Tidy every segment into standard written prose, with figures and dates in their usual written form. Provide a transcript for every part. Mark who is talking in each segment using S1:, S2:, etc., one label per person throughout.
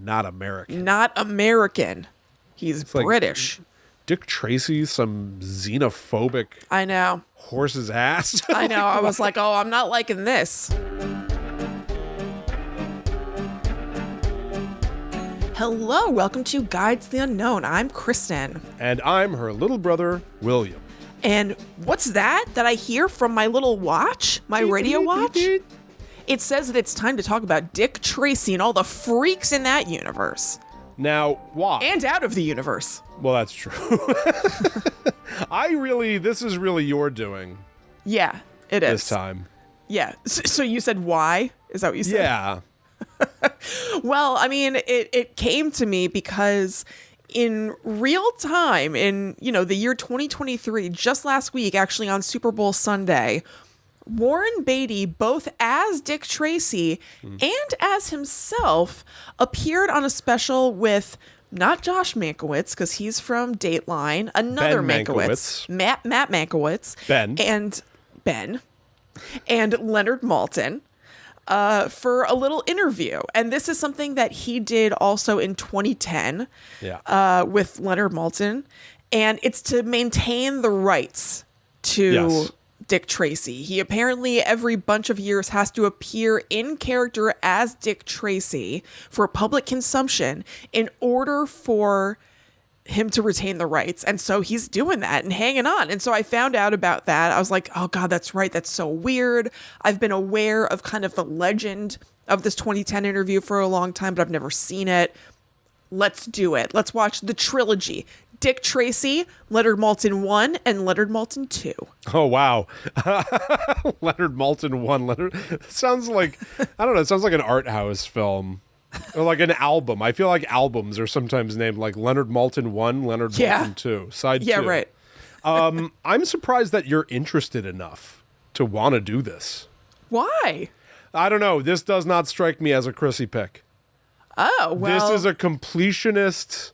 S1: not American.
S2: Not American. He's British.
S1: Like Dick Tracy, some xenophobic
S2: I know.
S1: horse's ass.
S2: I know. I was like, oh, I'm not liking this. Hello, welcome to Guides to the Unknown. I'm Kristen.
S1: And I'm her little brother, William.
S2: And what's that I hear from my little watch, my radio watch? It says that it's time to talk about Dick Tracy and all the freaks in that universe.
S1: Now, why?
S2: And out of the universe.
S1: Well, that's true. This is really your doing.
S2: Yeah, it is.
S1: This time.
S2: Yeah. So you said why? Is that what you said?
S1: Yeah.
S2: Well, I mean, it came to me because in real time, in, the year 2023, just last week, actually on Super Bowl Sunday, Warren Beatty, both as Dick Tracy and as himself, appeared on a special with not Josh Mankiewicz, because he's from Dateline, another
S1: Ben
S2: Mankiewicz, Matt Mankiewicz, Ben, and Leonard Maltin. For a little interview. And this is something that he did also in 2010 with Leonard Maltin. And it's to maintain the rights to Dick Tracy. He apparently every bunch of years has to appear in character as Dick Tracy for public consumption in order for him to retain the rights. And so he's doing that and hanging on. And so I found out about that. I was like, oh God, that's right. That's so weird. I've been aware of kind of the legend of this 2010 interview for a long time, but I've never seen it. Let's do it. Let's watch the trilogy. Dick Tracy, Leonard Maltin 1 and Leonard Maltin 2.
S1: Oh, wow. Leonard Maltin 1. Sounds like, I don't know, it sounds like an art house film. Or like an album. I feel like albums are sometimes named like Leonard Maltin 1, Leonard Maltin 2, side 2.
S2: Yeah, right.
S1: I'm surprised that you're interested enough to want to do this.
S2: Why?
S1: I don't know. This does not strike me as a Chrissy pick.
S2: Oh, well.
S1: This is a completionist.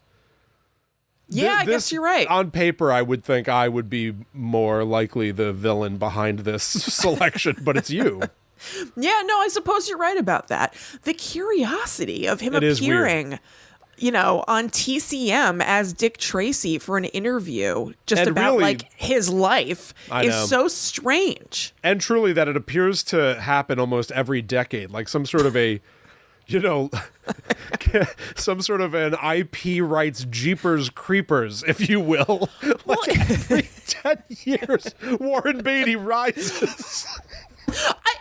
S2: Yeah, I guess you're right.
S1: On paper, I would think I would be more likely the villain behind this selection, but it's you.
S2: Yeah, no, I suppose you're right about that. The curiosity of him appearing, on TCM as Dick Tracy for an interview just about like his life is so strange.
S1: And truly that it appears to happen almost every decade, like some sort of a, some sort of an IP rights Jeepers Creepers, if you will. Like every 10 years, Warren Beatty rises.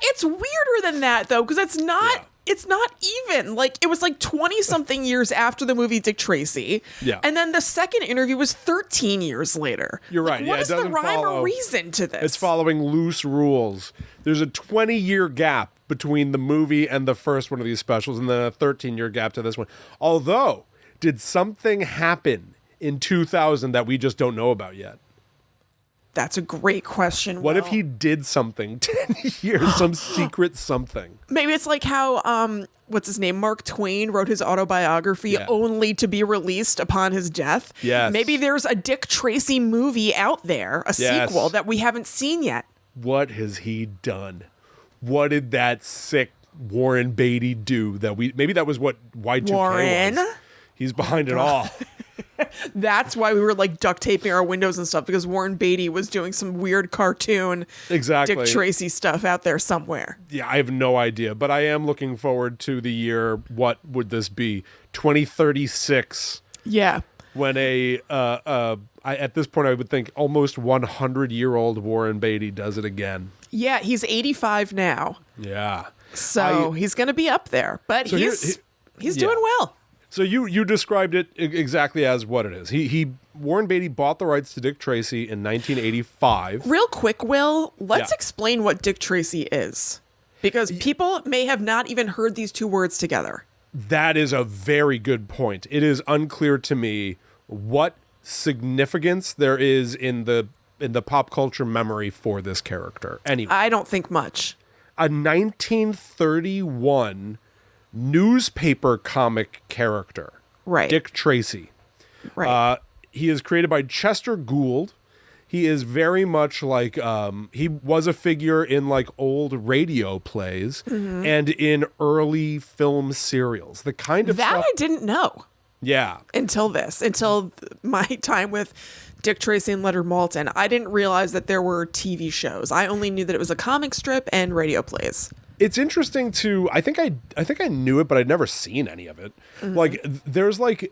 S2: It's weirder than that, though, because it's not even. Like, it was like 20-something years after the movie Dick Tracy.
S1: Yeah.
S2: And then the second interview was 13 years later.
S1: You're right.
S2: What is the rhyme or reason to this?
S1: It's following loose rules. There's a 20-year gap between the movie and the first one of these specials, and then a 13-year gap to this one. Although, did something happen in 2000 that we just don't know about yet?
S2: That's a great question.
S1: What if he did something 10 years, some secret something?
S2: Maybe it's like how, what's his name? Mark Twain wrote his autobiography only to be released upon his death.
S1: Yes.
S2: Maybe there's a Dick Tracy movie out there, a sequel that we haven't seen yet.
S1: What has he done? What did that sick Warren Beatty do maybe that was what Y2K
S2: Warren
S1: was. He's behind it all.
S2: That's why we were like duct taping our windows and stuff, because Warren Beatty was doing some weird cartoon Dick Tracy stuff out there somewhere. Yeah,
S1: I have no idea, but I am looking forward to the year, what would this be? 2036.
S2: Yeah.
S1: When at this point I would think almost 100-year-old Warren Beatty does it again.
S2: Yeah, he's 85 now.
S1: Yeah.
S2: So he's going to be up there, but so he's doing well.
S1: So you described it exactly as what it is. Warren Beatty bought the rights to Dick Tracy in 1985.
S2: Real quick, Will, let's explain what Dick Tracy is, because people may have not even heard these two words together.
S1: That is a very good point. It is unclear to me what significance there is in the pop culture memory for this character. Anyway,
S2: I don't think much.
S1: A 1931 newspaper comic character,
S2: right?
S1: Dick Tracy.
S2: Right.
S1: He is created by Chester Gould. He is very much like he was a figure in like old radio plays and in early film serials. The kind of
S2: that
S1: stuff
S2: I didn't know.
S1: Yeah.
S2: Until my time with Dick Tracy and Leonard Maltin. I didn't realize that there were TV shows. I only knew that it was a comic strip and radio plays.
S1: It's interesting to I think I knew it, but I'd never seen any of it. Like there's like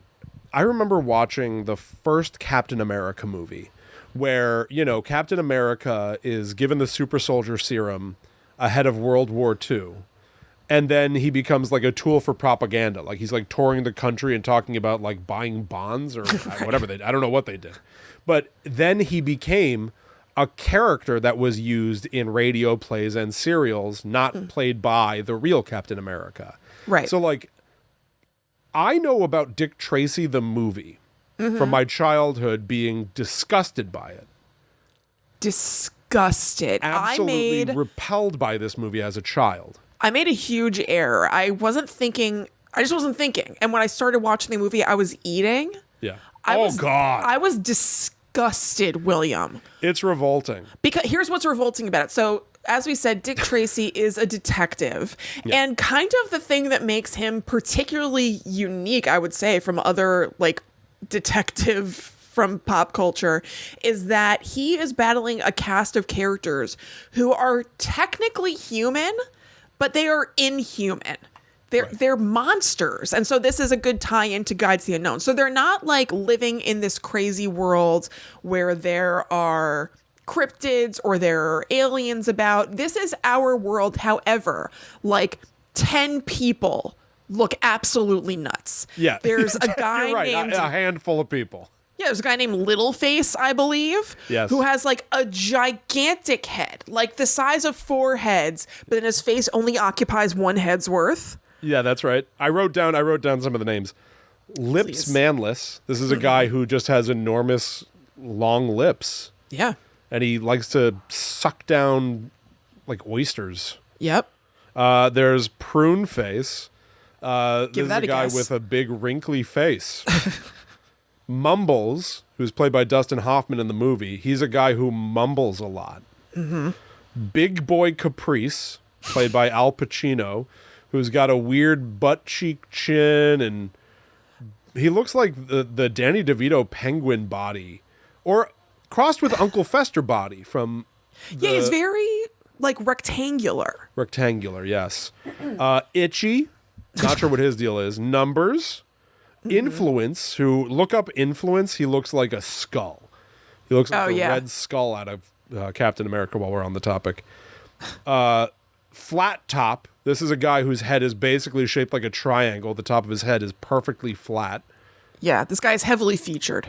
S1: I remember watching the first Captain America movie where, you know, Captain America is given the super soldier serum ahead of World War II. And then he becomes like a tool for propaganda. Like he's like touring the country and talking about like buying bonds or whatever they did. I don't know what they did. But then he became a character that was used in radio plays and serials, not played by the real Captain America.
S2: Right.
S1: So like I know about Dick Tracy the movie from my childhood being disgusted by it.
S2: Disgusted.
S1: Absolutely repelled by this movie as a child.
S2: I made a huge error. I just wasn't thinking. And when I started watching the movie, I was eating.
S1: Yeah.
S2: God. I was disgusted, William.
S1: It's revolting.
S2: Because here's what's revolting about it. So, as we said, Dick Tracy is a detective. Yeah. And kind of the thing that makes him particularly unique, I would say, from other like detective from pop culture is that he is battling a cast of characters who are technically human, but they are inhuman. They're monsters. And so this is a good tie-in to Guides to the Unknown. So they're not like living in this crazy world where there are cryptids or there are aliens about. This is our world. However, like 10 people look absolutely nuts.
S1: Yeah.
S2: There's a guy named...
S1: A handful of people.
S2: Yeah, there's a guy named Littleface, I believe, who has like a gigantic head, like the size of 4 heads, but then his face only occupies 1 head's worth.
S1: Yeah, that's right. I wrote down some of the names. Lips Manless. This is a guy who just has enormous long lips.
S2: Yeah.
S1: And he likes to suck down like oysters.
S2: Yep.
S1: There's Prune Face. This is a guy
S2: guess.
S1: with a big wrinkly face. Mumbles, who's played by Dustin Hoffman in the movie, he's a guy who mumbles a lot. Big Boy Caprice, played by Al Pacino, who's got a weird butt cheek chin, and he looks like the Danny DeVito penguin body, or crossed with Uncle Fester body from...
S2: Yeah, he's very, like, rectangular.
S1: Rectangular, yes. Itchy, not sure what his deal is. Numbers. Influence, who look up Influence, he looks like a skull. He looks like red skull out of Captain America while we're on the topic. Flat Top, this is a guy whose head is basically shaped like a triangle. The top of his head is perfectly flat.
S2: Yeah, this guy's heavily featured.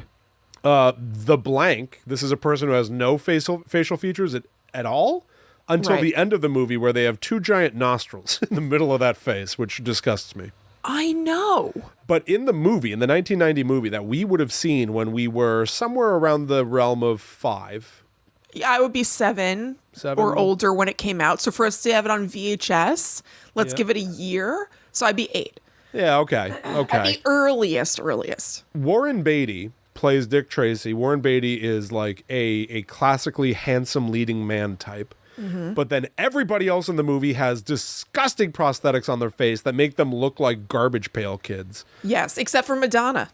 S1: The Blank, this is a person who has no facial features at all until the end of the movie where they have 2 giant nostrils in the middle of that face, which disgusts me.
S2: I know.
S1: But in the movie, in the 1990 movie that we would have seen when we were somewhere around the realm of 5.
S2: Yeah, I would be 7 or older when it came out. So for us to have it on VHS, let's give it a year. So I'd be 8.
S1: Yeah, okay.
S2: At the earliest.
S1: Warren Beatty plays Dick Tracy. Warren Beatty is like a classically handsome leading man type. But then everybody else in the movie has disgusting prosthetics on their face that make them look like Garbage Pail Kids.
S2: Yes, except for Madonna.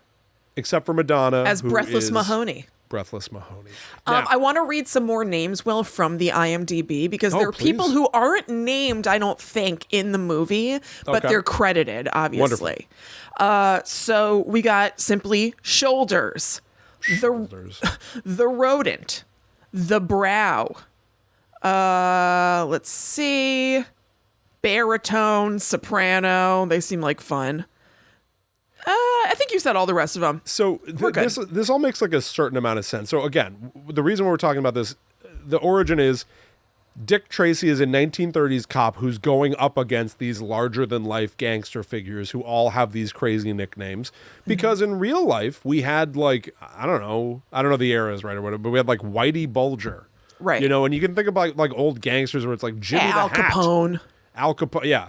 S1: As
S2: Breathless Mahoney.
S1: Breathless Mahoney.
S2: Now, I want to read some more names, Will, from the IMDb, because there are people who aren't named, I don't think, in the movie, but they're credited, obviously. So we got simply Shoulders. The Rodent. The Brow. Let's see. Baritone, soprano. They seem like fun. I think you said all the rest of them.
S1: So this all makes like a certain amount of sense. So again, the reason we're talking about this, the origin is Dick Tracy is a 1930s cop who's going up against these larger than life gangster figures who all have these crazy nicknames. Because in real life, we had like, I don't know the eras, right, or whatever, but we had like Whitey Bulger.
S2: Right.
S1: You know, and you can think about like old gangsters where it's like Jimmy the
S2: Al Capone.
S1: Al Capone, yeah.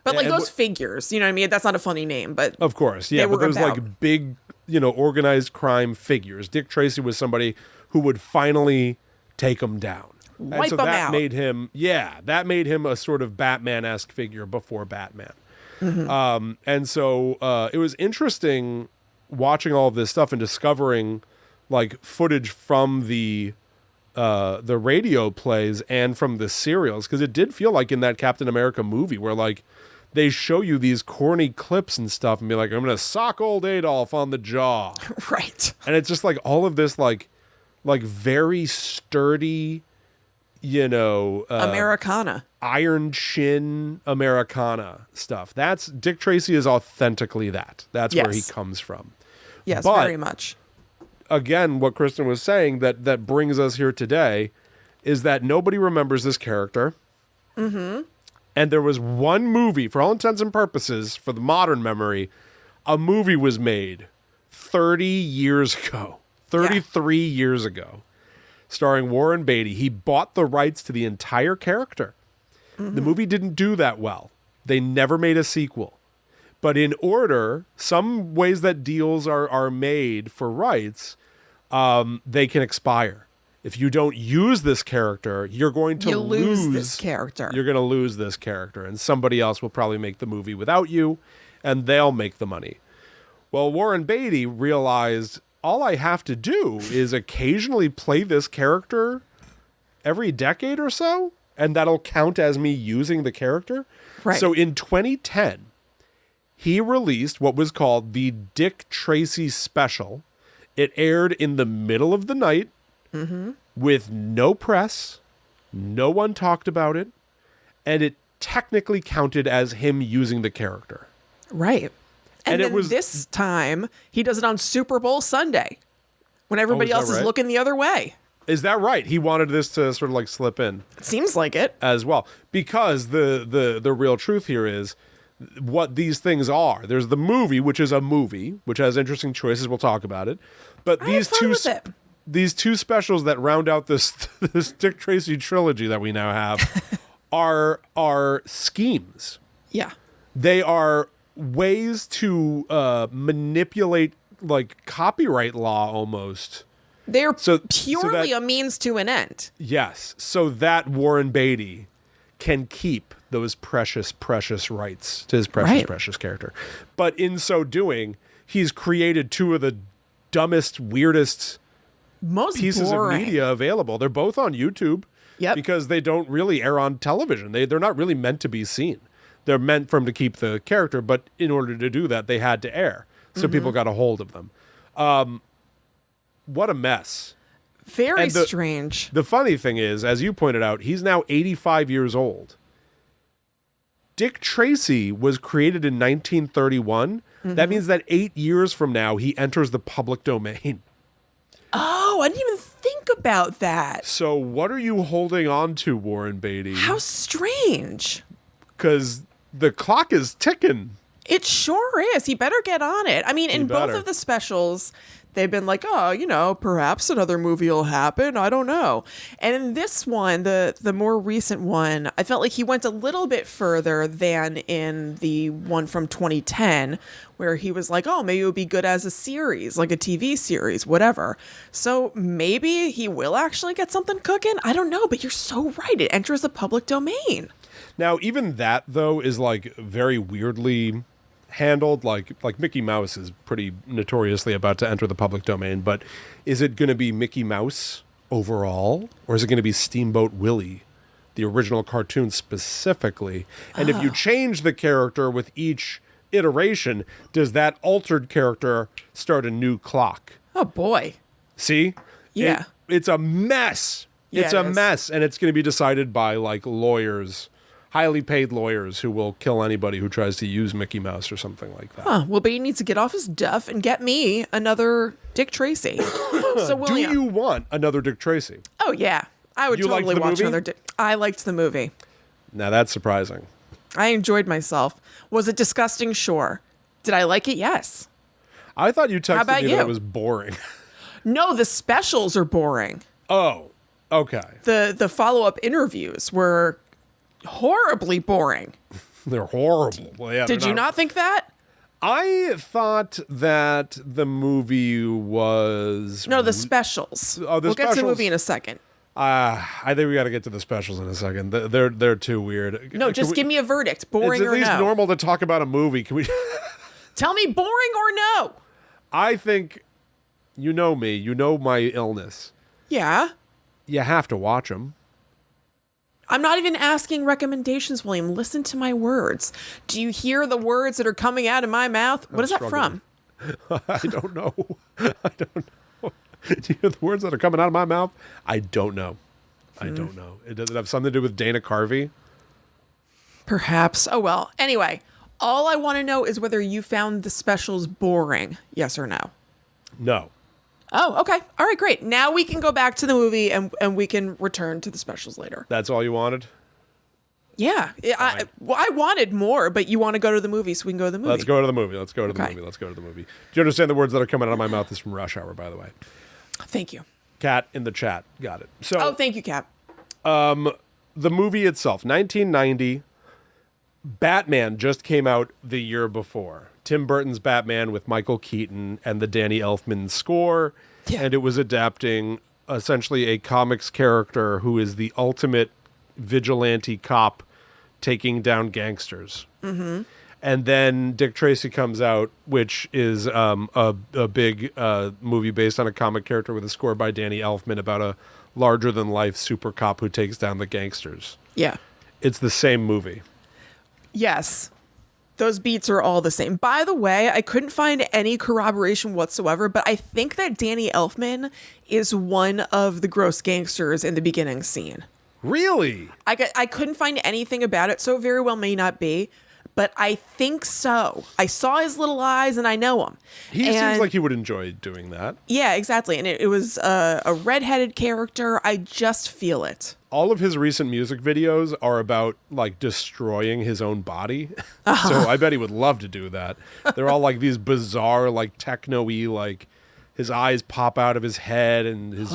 S2: But like those figures, you know what I mean? That's not a funny name, but
S1: of course, yeah. But there's like big, organized crime figures. Dick Tracy was somebody who would finally take him down.
S2: Wipe him
S1: that
S2: out.
S1: That made him a sort of Batman-esque figure before Batman. And so it was interesting watching all of this stuff and discovering like footage from the radio plays and from the serials, because it did feel like in that Captain America movie where like they show you these corny clips and stuff and be like, I'm gonna sock old Adolf on the jaw.
S2: Right.
S1: And it's just like all of this like very sturdy,
S2: Americana,
S1: iron chin Americana stuff. That's Dick Tracy is authentically that. That's where he comes from.
S2: Yes,
S1: but,
S2: very much.
S1: Again, what Kristen was saying that brings us here today is that nobody remembers this character. Mm-hmm. And there was one movie, for all intents and purposes, for the modern memory, a movie was made 30 years ago, 33 years ago, starring Warren Beatty. He bought the rights to the entire character. Mm-hmm. The movie didn't do that well. They never made a sequel. But in order, some ways that deals are made for rights, they can expire. If you don't use this character, you're going to lose
S2: this character.
S1: You're going to lose this character, and somebody else will probably make the movie without you, and they'll make the money. Well, Warren Beatty realized all I have to do is occasionally play this character every decade or so, and that'll count as me using the character.
S2: Right.
S1: So in 2010, he released what was called the Dick Tracy Special. It aired in the middle of the night with no press. No one talked about it. And it technically counted as him using the character.
S2: Right. And then
S1: it was
S2: this time, he does it on Super Bowl Sunday when everybody else is looking the other way.
S1: Is that right? He wanted this to sort of like slip in.
S2: It seems like it.
S1: As well. Because the real truth here is what these things are. There's the movie, which is a movie, which has interesting choices. We'll talk about it. But these two specials that round out this Dick Tracy trilogy that we now have are schemes.
S2: Yeah.
S1: They are ways to manipulate like copyright law almost.
S2: They're purely a means to an end.
S1: Yes. So that Warren Beatty can keep those precious rights to his precious character. But in so doing, he's created two of the dumbest, weirdest pieces of media available. They're both on YouTube because they don't really air on television. They're not really meant to be seen. They're meant for him to keep the character, but in order to do that, they had to air. So people got a hold of them. What a mess.
S2: Very strange.
S1: The funny thing is, as you pointed out, he's now 85 years old. Dick Tracy was created in 1931. That means that 8 years from now, he enters the public domain.
S2: Oh, I didn't even think about that.
S1: So what are you holding on to, Warren Beatty?
S2: How strange.
S1: Because the clock is ticking.
S2: It sure is. He better get on it. I mean, in both of the specials, they've been like, oh, perhaps another movie will happen. I don't know. And in this one, the more recent one, I felt like he went a little bit further than in the one from 2010, where he was like, oh, maybe it would be good as a series, like a TV series, whatever. So maybe he will actually get something cooking. I don't know, but you're so right. It enters the public domain.
S1: Now, even that, though, is like very weirdly handled. Like Mickey Mouse is pretty notoriously about to enter the public domain, but is it going to be Mickey Mouse overall, or is it going to be Steamboat Willie, the original cartoon specifically? And if you change the character with each iteration, does that altered character start a new clock?
S2: Oh boy.
S1: See?
S2: Yeah.
S1: It's a mess. It's a mess, and it's going to be decided by like lawyers, highly paid lawyers who will kill anybody who tries to use Mickey Mouse or something like that.
S2: Well, but he needs to get off his duff and get me another Dick Tracy. So,
S1: do you want another Dick Tracy?
S2: Oh, yeah. I would totally watch another Dick. I liked the movie.
S1: Now, that's surprising.
S2: I enjoyed myself. Was it disgusting? Sure. Did I like it? Yes.
S1: I thought you texted me that it was boring.
S2: No, the specials are boring.
S1: Oh, okay.
S2: The follow-up interviews were horribly boring.
S1: They're horrible. Well, yeah,
S2: Did you not think that?
S1: I thought that the movie was...
S2: No, the specials.
S1: Oh, the
S2: we'll
S1: specials.
S2: get to the movie in a second.
S1: I think we got to get to the specials in a second. They're too weird.
S2: No, just give me a verdict. Boring or no?
S1: It's at least normal to talk about a movie. Can we...
S2: Tell me boring or no?
S1: I think, you know me. You know my illness.
S2: Yeah.
S1: You have to watch them.
S2: I'm not even asking recommendations, William. Listen to my words. Do you hear the words that are coming out of my mouth? What is that from?
S1: I don't know. I don't know. Do you hear the words that are coming out of my mouth? I don't know. I don't know. Does it have something to do with Dana Carvey?
S2: Perhaps. Oh, well. Anyway, all I want to know is whether you found the specials boring. Yes or no?
S1: No.
S2: Oh, okay. All right, great. Now we can go back to the movie and we can return to the specials later.
S1: That's all you wanted?
S2: Yeah. I wanted more, but you want to go to the movie, so we can go to the movie.
S1: Let's go to the movie. Let's go to the movie. Do you understand the words that are coming out of my mouth is from Rush Hour, by the way?
S2: Thank you.
S1: Kat in the chat. Got it. So,
S2: oh, thank you, Kat.
S1: The movie itself, 1990. Batman just came out the year before. Tim Burton's Batman with Michael Keaton and the Danny Elfman score. Yeah. And it was adapting essentially a comics character who is the ultimate vigilante cop taking down gangsters. Mm-hmm. And then Dick Tracy comes out, which is a big movie based on a comic character with a score by Danny Elfman about a larger-than-life super cop who takes down the gangsters.
S2: Yeah.
S1: It's the same movie.
S2: Yes. Those beats are all the same. By the way, I couldn't find any corroboration whatsoever, but I think that Danny Elfman is one of the gross gangsters in the beginning scene.
S1: Really?
S2: I couldn't find anything about it, so it very well may not be, but I think so. I saw his little eyes and I know him.
S1: He seems like he would enjoy doing that.
S2: Yeah, exactly. And it was a redheaded character. I just feel it.
S1: All of his recent music videos are about like destroying his own body. So I bet he would love to do that. They're all like these bizarre, like techno-y, like his eyes pop out of his head and his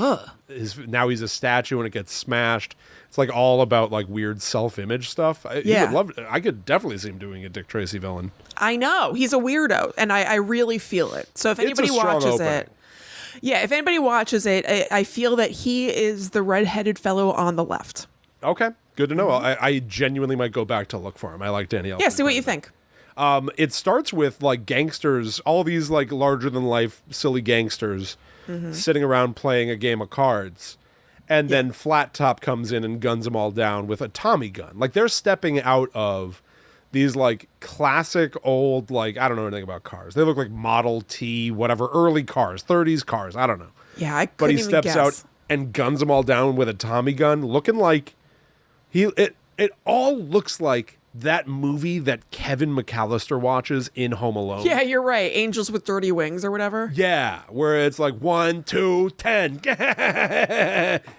S1: now he's a statue and it gets smashed. It's like all about like weird self-image stuff. I could definitely see him doing a Dick Tracy villain.
S2: I know. He's a weirdo and I really feel it. So if anybody watches it, if anybody watches it, I feel that he is the redheaded fellow on the left.
S1: Okay. Good to know. Mm-hmm. I genuinely might go back to look for him. I like Danny Elfman.
S2: Yeah, see what you think.
S1: It starts with like gangsters, all these like larger than life silly gangsters sitting around playing a game of cards. And then Flat Top comes in and guns them all down with a Tommy gun. Like they're stepping out of these like classic old, like, I don't know anything about cars. They look like Model T, whatever, early cars, 30s cars. I don't know.
S2: Yeah, I couldn't
S1: But he
S2: even
S1: steps
S2: guess.
S1: out and guns them all down with a Tommy gun, looking like it all looks like that movie that Kevin McAllister watches in Home Alone.
S2: Yeah, you're right. Angels with Dirty Wings or whatever.
S1: Yeah, where it's like 1, 2, 10,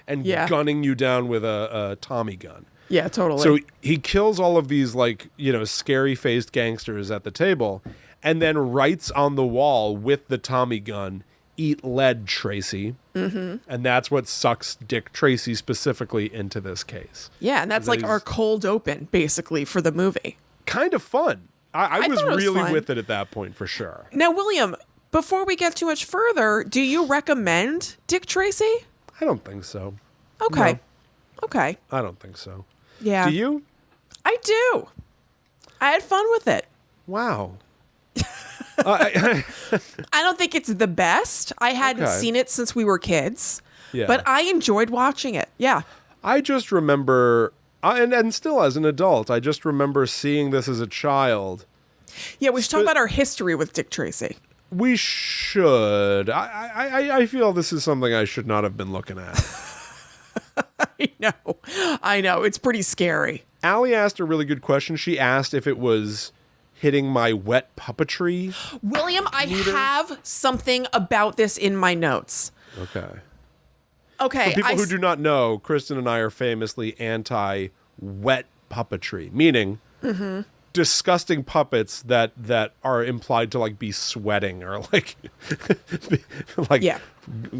S1: and gunning you down with a Tommy gun.
S2: Yeah, totally.
S1: So he kills all of these like, scary-faced gangsters at the table and then writes on the wall with the Tommy gun, "Eat lead, Tracy." Mm-hmm. And that's what sucks Dick Tracy specifically into this case.
S2: Yeah, and that's like our cold open, basically, for the movie.
S1: Kind of fun. I was really
S2: fun.
S1: with it at that point, for sure.
S2: Now, William, before we get too much further, do you recommend Dick Tracy?
S1: I don't think so.
S2: Okay.
S1: No.
S2: Okay.
S1: I don't think so.
S2: Yeah.
S1: Do you?
S2: I do. I had fun with it.
S1: Wow.
S2: I don't think it's the best. I hadn't seen it since we were kids. Yeah. But I enjoyed watching it. Yeah.
S1: I just remember, and still as an adult, I just remember seeing this as a child.
S2: Yeah, we should talk about our history with Dick Tracy.
S1: We should. I feel this is something I should not have been looking at.
S2: I know. It's pretty scary.
S1: Allie asked a really good question. She asked if it was hitting my wet puppetry.
S2: William, I have something about this in my notes.
S1: Okay.
S2: For
S1: people who do not know, Kristen and I are famously anti-wet puppetry, meaning disgusting puppets that are implied to like be sweating or like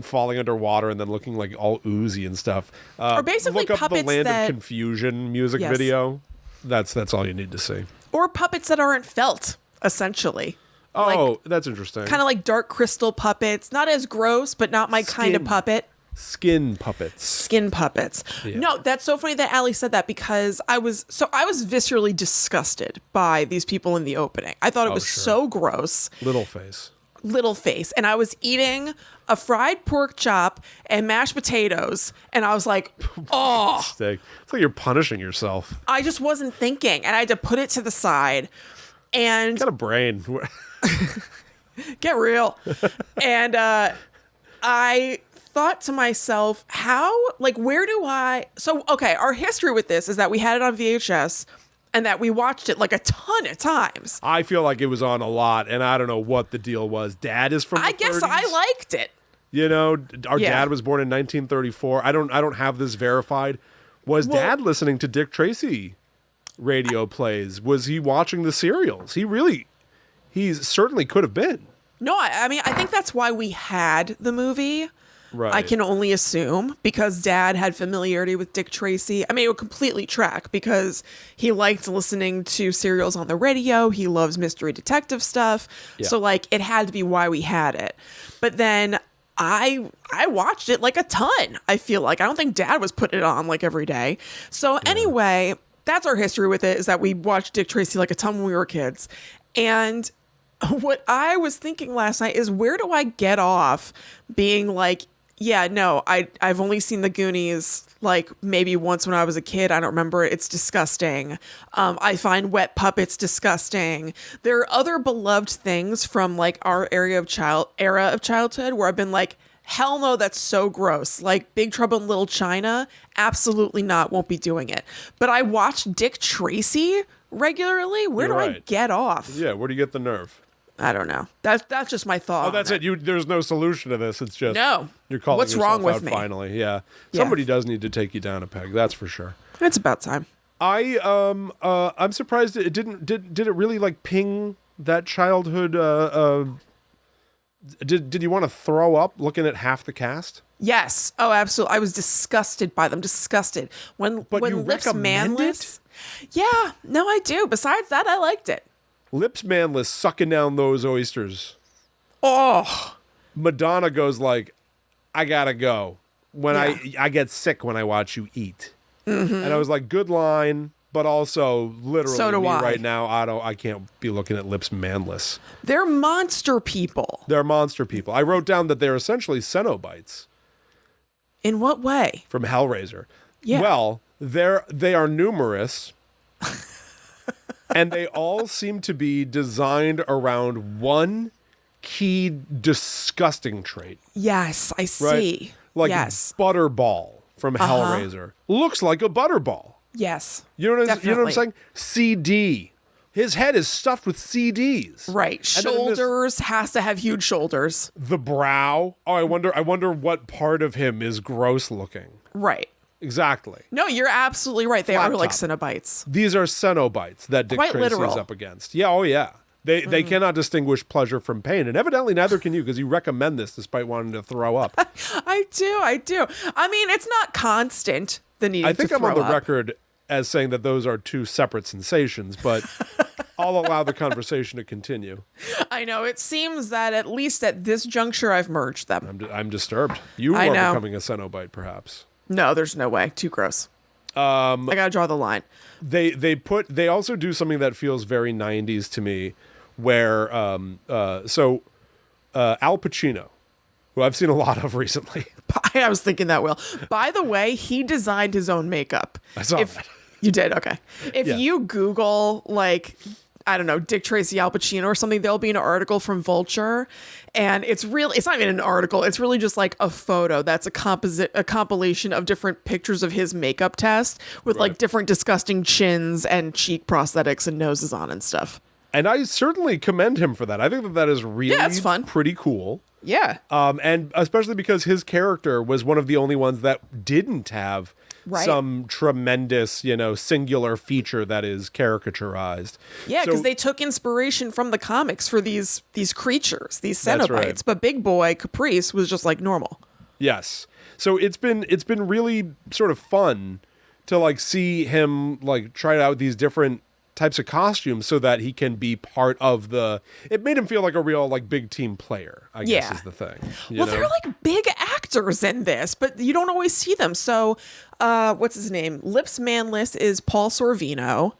S1: falling underwater and then looking like all oozy and stuff.
S2: Or basically
S1: look up
S2: puppets
S1: the Land of Confusion music video. That's all you need to see.
S2: Or puppets that aren't felt, essentially.
S1: Oh, that's interesting.
S2: Kind of like dark crystal puppets. Not as gross, but not my kind of puppet.
S1: Skin puppets.
S2: Skin puppets. Yeah. No, that's so funny that Allie said that because I was viscerally disgusted by these people in the opening. I thought it was so gross.
S1: Little face.
S2: And I was eating a fried pork chop and mashed potatoes, and I was like, oh.
S1: It's like you're punishing yourself.
S2: I just wasn't thinking, and I had to put it to the side. And
S1: got a brain.
S2: Get real. And I thought to myself, our history with this is that we had it on VHS and that we watched it like a ton of times.
S1: I feel like it was on a lot, and I don't know what the deal was. Dad is from the 30s.
S2: Guess I liked it.
S1: You know, our dad was born in 1934. I don't have this verified. Was Dad listening to Dick Tracy radio plays? Was he watching the serials? He certainly could have been.
S2: No, I mean, I think that's why we had the movie. Right. I can only assume because Dad had familiarity with Dick Tracy. I mean, it would completely track because he liked listening to serials on the radio. He loves mystery detective stuff. Yeah. So, it had to be why we had it. But then I watched it like a ton, I feel like. I don't think Dad was putting it on every day. So, anyway, that's our history with it, is that we watched Dick Tracy like a ton when we were kids. And what I was thinking last night is, where do I get off being like, yeah, no, I've only seen the Goonies maybe once when I was a kid. I don't remember it. It's disgusting. I find wet puppets disgusting. There are other beloved things from our era of childhood where I've been like, hell no, that's so gross. Like Big Trouble in Little China, absolutely not, won't be doing it. But I watch Dick Tracy regularly. Where do I get off?
S1: Yeah, where do you get the nerve?
S2: I don't know. That's just my thought.
S1: Oh, that's it. There's no solution to this. It's just you're calling
S2: what's
S1: yourself
S2: wrong with
S1: out
S2: me?
S1: Finally, somebody does need to take you down a peg. That's for sure.
S2: It's about time.
S1: I'm surprised it didn't. Did it really ping that childhood? Did you want to throw up looking at half the cast?
S2: Yes. Oh, absolutely. I was disgusted by them. Disgusted when Lips Manless. Yeah. No, I do. Besides that, I liked it.
S1: Lips Manless sucking down those oysters.
S2: Oh.
S1: Madonna goes I gotta go. When I get sick when I watch you eat. Mm-hmm. And I was like, good line, but also literally
S2: so do
S1: me
S2: I.
S1: Right now, I can't be looking at Lips Manless.
S2: They're monster people.
S1: I wrote down that they're essentially cenobites.
S2: In what way?
S1: From Hellraiser.
S2: Yeah.
S1: Well, they are numerous. And they all seem to be designed around one key disgusting trait.
S2: Yes, I see.
S1: Right?
S2: Yes.
S1: Butterball from Hellraiser. Looks like a butterball.
S2: Yes.
S1: You know what I'm saying? CD. His head is stuffed with CDs.
S2: Right. Shoulders has to have huge shoulders.
S1: The brow. Oh, I wonder what part of him is gross looking.
S2: Right.
S1: Exactly.
S2: No, you're absolutely right. They are like cenobites.
S1: These are cenobites that Dick Tracy is up against. Yeah, oh yeah. They cannot distinguish pleasure from pain, and evidently neither can you, because you recommend this despite wanting to throw up.
S2: I do. I mean, it's not constant, the need to throw up.
S1: I think I'm on the record as saying that those are two separate sensations, but I'll allow the conversation to continue.
S2: I know. It seems that at least at this juncture, I've merged them.
S1: I'm disturbed. You are becoming a cenobite, perhaps.
S2: No, there's no way. Too gross. I gotta draw the line.
S1: They also do something that feels very 90s to me, where Al Pacino, who I've seen a lot of recently.
S2: I was thinking that, Will. By the way, he designed his own makeup.
S1: I saw that.
S2: You did? Okay. If you Google, I don't know, Dick Tracy, Al Pacino or something, there'll be an article from Vulture. And it's not even an article. It's really just a photo that's a compilation of different pictures of his makeup test with different disgusting chins and cheek prosthetics and noses on and stuff.
S1: And I certainly commend him for that. I think that is really
S2: it's fun.
S1: Pretty cool.
S2: Yeah.
S1: And especially because his character was one of the only ones that didn't have some tremendous, singular feature that is caricaturized.
S2: Yeah, because they took inspiration from the comics for these creatures, these cenobites. Right. But Big Boy Caprice was just normal.
S1: Yes. So it's been really sort of fun to see him try out these different types of costumes so that he can be part of it made him feel like a real like big team player, I guess is the thing.
S2: Well, they're like big actors in this, but you don't always see them. So what's his name? Lips Manless is Paul Sorvino.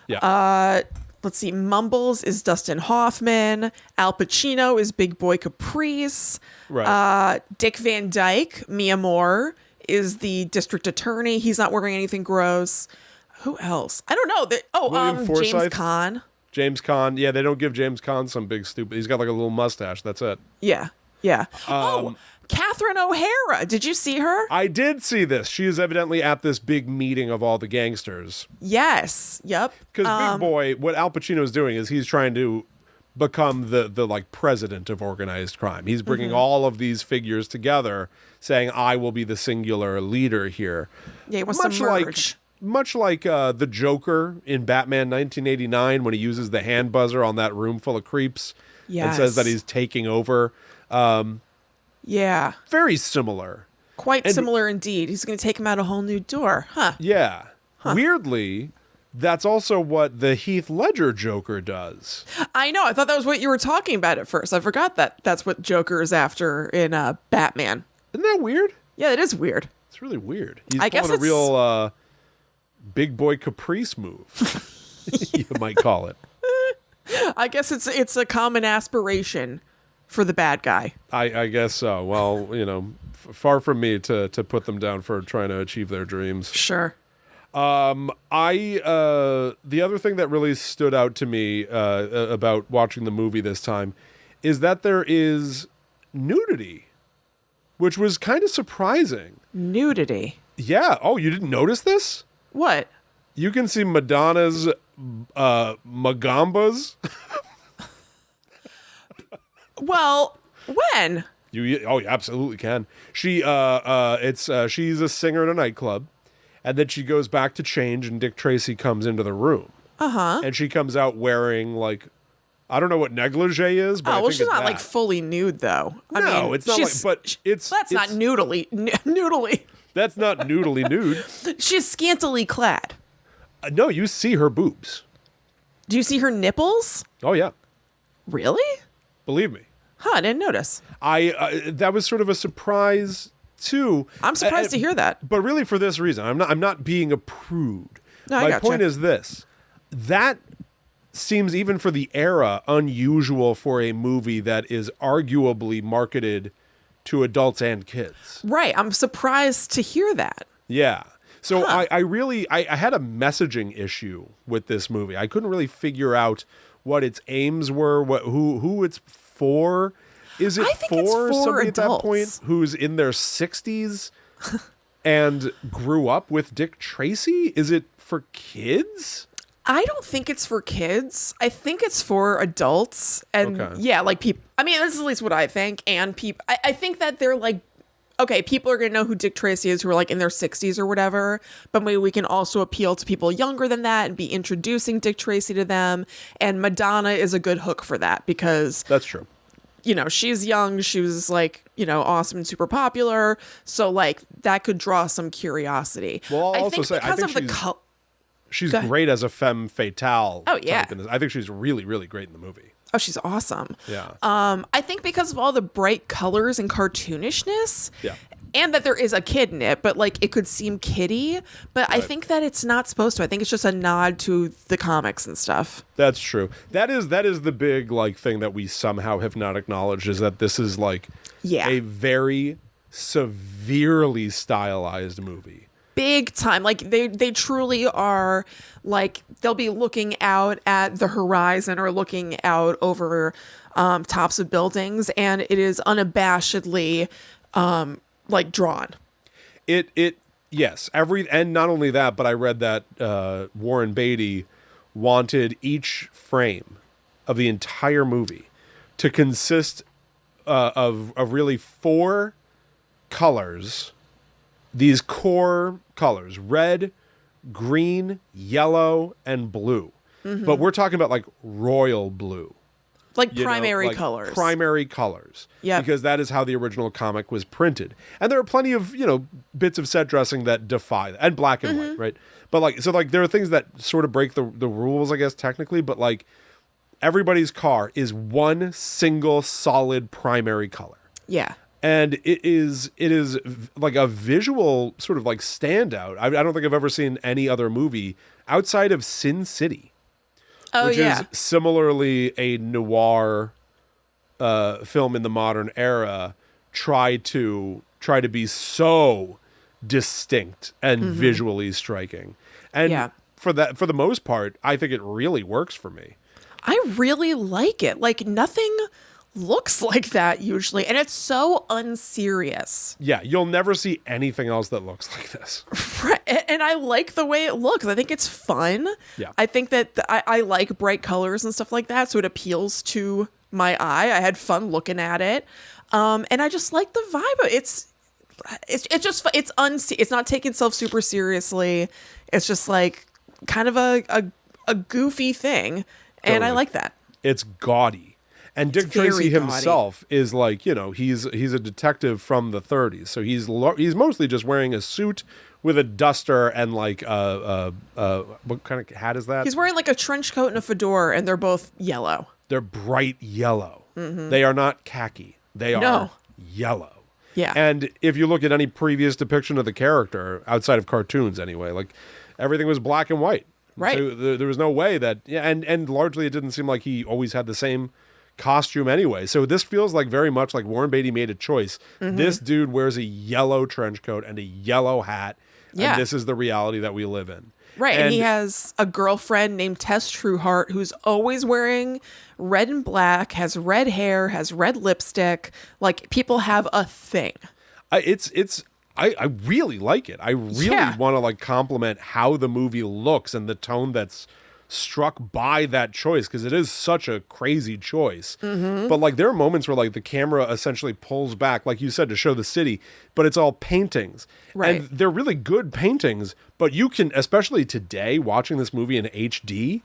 S1: Yeah.
S2: Let's see. Mumbles is Dustin Hoffman. Al Pacino is Big Boy Caprice.
S1: Right.
S2: Dick Van Dyke, Mia Moore, is the district attorney. He's not wearing anything gross. Who else? I don't know. James Caan.
S1: James Caan. Yeah, they don't give James Caan some big stupid. He's got like a little mustache. That's it.
S2: Yeah. Catherine O'Hara. Did you see her?
S1: I did see this. She is evidently at this big meeting of all the gangsters.
S2: Yes. Yep.
S1: Because Big Boy, what Al Pacino is doing is he's trying to become the like president of organized crime. He's bringing all of these figures together, saying, "I will be the singular leader here."
S2: Yeah, he wants to merge.
S1: Much like the Joker in Batman 1989 when he uses the hand buzzer on that room full of creeps and says that he's taking over.
S2: Yeah.
S1: Very similar.
S2: Quite similar indeed. He's going to take him out a whole new door. Huh.
S1: Yeah. Huh. Weirdly, that's also what the Heath Ledger Joker does.
S2: I know. I thought that was what you were talking about at first. I forgot that that's what Joker is after in Batman.
S1: Isn't that weird?
S2: Yeah, it is weird.
S1: It's really weird. He's pulling a real Big Boy Caprice move, you might call it.
S2: I guess it's a common aspiration for the bad guy.
S1: I guess so. Well, far from me to put them down for trying to achieve their dreams.
S2: Sure.
S1: The other thing that really stood out to me about watching the movie this time is that there is nudity, which was kind of surprising.
S2: Nudity?
S1: Yeah. Oh, you didn't notice this?
S2: What?
S1: You can see Madonna's magambas.
S2: Well, when?
S1: You absolutely can. She's a singer in a nightclub, and then she goes back to change, and Dick Tracy comes into the room. And she comes out wearing like, I don't know what negligee is, but I think
S2: she's not like fully nude though.
S1: I mean, it's not like, but
S2: that's not noodly. Noodly.
S1: That's not noodly nude.
S2: She's scantily clad.
S1: No, you see her boobs.
S2: Do you see her nipples?
S1: Oh yeah.
S2: Really?
S1: Believe me.
S2: Huh, I didn't notice.
S1: That was sort of a surprise too.
S2: I'm surprised to hear that.
S1: But really for this reason. I'm not being a prude.
S2: No,
S1: My point is this. That seems, even for the era, unusual for a movie that is arguably marketed to adults and kids.
S2: Right. I'm surprised to hear that.
S1: Yeah. So I had a messaging issue with this movie. I couldn't really figure out what its aims were, who it's for. Is it for somebody adults at that point who's in their 60s and grew up with Dick Tracy? Is it for kids?
S2: I don't think it's for kids. I think it's for adults. And yeah, like people, I mean, this is at least what I think. And people, I think that they're like, okay, people are going to know who Dick Tracy is who are like in their 60s or whatever. But maybe we can also appeal to people younger than that and be introducing Dick Tracy to them. And Madonna is a good hook for that because
S1: that's true.
S2: She's young. She was like, awesome and super popular. So like that could draw some curiosity.
S1: Well, I'll also say, I think she's great as a femme fatale.
S2: Oh, yeah.
S1: I think she's really, really great in the movie.
S2: Oh, she's awesome.
S1: Yeah.
S2: I think because of all the bright colors and cartoonishness.
S1: Yeah.
S2: And that there is a kid in it, but like it could seem kiddie. But right. I think that it's not supposed to. I think it's just a nod to the comics and stuff.
S1: That's true. That is the big like thing that we somehow have not acknowledged is that this is like a very severely stylized movie.
S2: Big time. Like they truly are like they'll be looking out at the horizon or looking out over tops of buildings, and it is unabashedly like drawn. Yes.
S1: And not only that, but I read that Warren Beatty wanted each frame of the entire movie to consist of really 4 colors. These core colors: red, green, yellow, and blue. Mm-hmm. But we're talking about like royal blue.
S2: Like primary colors.
S1: Primary colors.
S2: Yeah.
S1: Because that is how the original comic was printed. And there are plenty of, bits of set dressing that defy that. And black and white, right? But there are things that sort of break the rules, I guess, technically. But everybody's car is one single solid primary color.
S2: Yeah.
S1: And it is like a visual sort of standout. I don't think I've ever seen any other movie outside of Sin City. Which is similarly a noir film in the modern era, try to be so distinct and visually striking. And for the most part, I think it really works for me.
S2: I really like it. Nothing looks like that usually, and it's so unserious.
S1: Yeah, you'll never see anything else that looks like this.
S2: Right. And I like the way it looks. I think it's fun.
S1: Yeah.
S2: I think that I like bright colors and stuff like that, so it appeals to my eye. I had fun looking at it, and I just like the vibe. It's just it's not taking itself super seriously. It's just kind of a goofy thing, and I like that.
S1: It's gaudy. And Dick Tracy himself is he's a detective from the 30s, so he's mostly just wearing a suit with a duster and what kind of hat is that?
S2: He's wearing a trench coat and a fedora, and they're both yellow.
S1: They're bright yellow. They are not khaki. They are yellow.
S2: Yeah.
S1: And if you look at any previous depiction of the character, outside of cartoons anyway, everything was black and white.
S2: Right.
S1: So there was no way that, and largely it didn't seem like he always had the same costume anyway. So this feels very much like Warren Beatty made a choice. This dude wears a yellow trench coat and a yellow hat.
S2: Yeah.
S1: And this is the reality that we live in.
S2: Right. And he has a girlfriend named Tess Trueheart who's always wearing red and black, has red hair, has red lipstick. People have a thing.
S1: I really like it. I really want to compliment how the movie looks and the tone that's struck by that choice, because it is such a crazy choice. But there are moments where the camera essentially pulls back, like you said, to show the city, but it's all paintings.
S2: Right.
S1: And they're really good paintings, but you can, especially today, watching this movie in HD,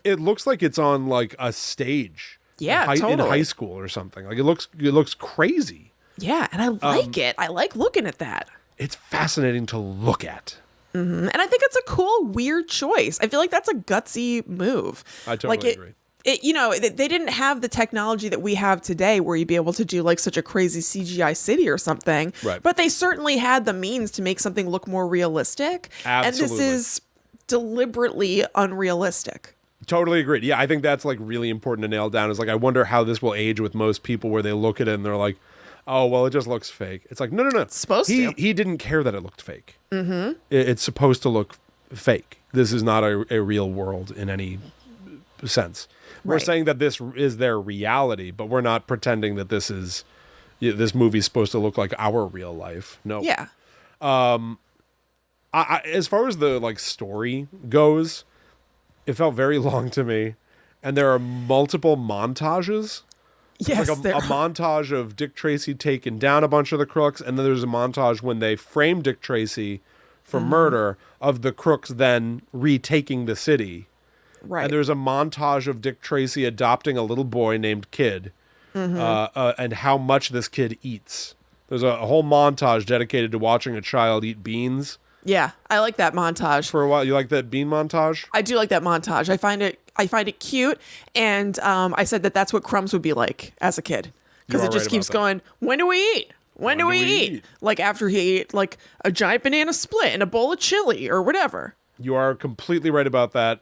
S1: it looks like it's on a stage.
S2: Yeah, totally.
S1: In high school or something. It looks crazy.
S2: Yeah, and I like it. I like looking at that.
S1: It's fascinating to look at.
S2: And I think it's a cool, weird choice. I feel like that's a gutsy move.
S1: I totally agree.
S2: They didn't have the technology that we have today where you'd be able to do such a crazy CGI city or something.
S1: Right.
S2: But they certainly had the means to make something look more realistic.
S1: Absolutely.
S2: And this is deliberately unrealistic.
S1: Totally agreed. Yeah, I think that's really important to nail down. Is I wonder how this will age with most people, where they look at it and they're like, oh, well, it just looks fake. It's no.
S2: It's supposed to.
S1: He didn't care that it looked fake. It's supposed to look fake. This is not a real world in any sense. We're saying that this is their reality, but we're not pretending that this movie's supposed to look like our real life. No.
S2: Yeah.
S1: As far as the story goes, it felt very long to me, and there are multiple montages.
S2: Yes,
S1: a montage of Dick Tracy taking down a bunch of the crooks, and then there's a montage when they frame Dick Tracy for murder of the crooks then retaking the city.
S2: Right.
S1: And there's a montage of Dick Tracy adopting a little boy named Kid, and how much this kid eats. There's a whole montage dedicated to watching a child eat beans.
S2: Yeah, I like that montage.
S1: For a while, you like that bean montage?
S2: I do like that montage. I find it cute, and I said that's what Crumbs would be like as a kid, because it just keeps going. When do we eat? When do we eat? After he ate a giant banana split and a bowl of chili or whatever.
S1: You are completely right about that.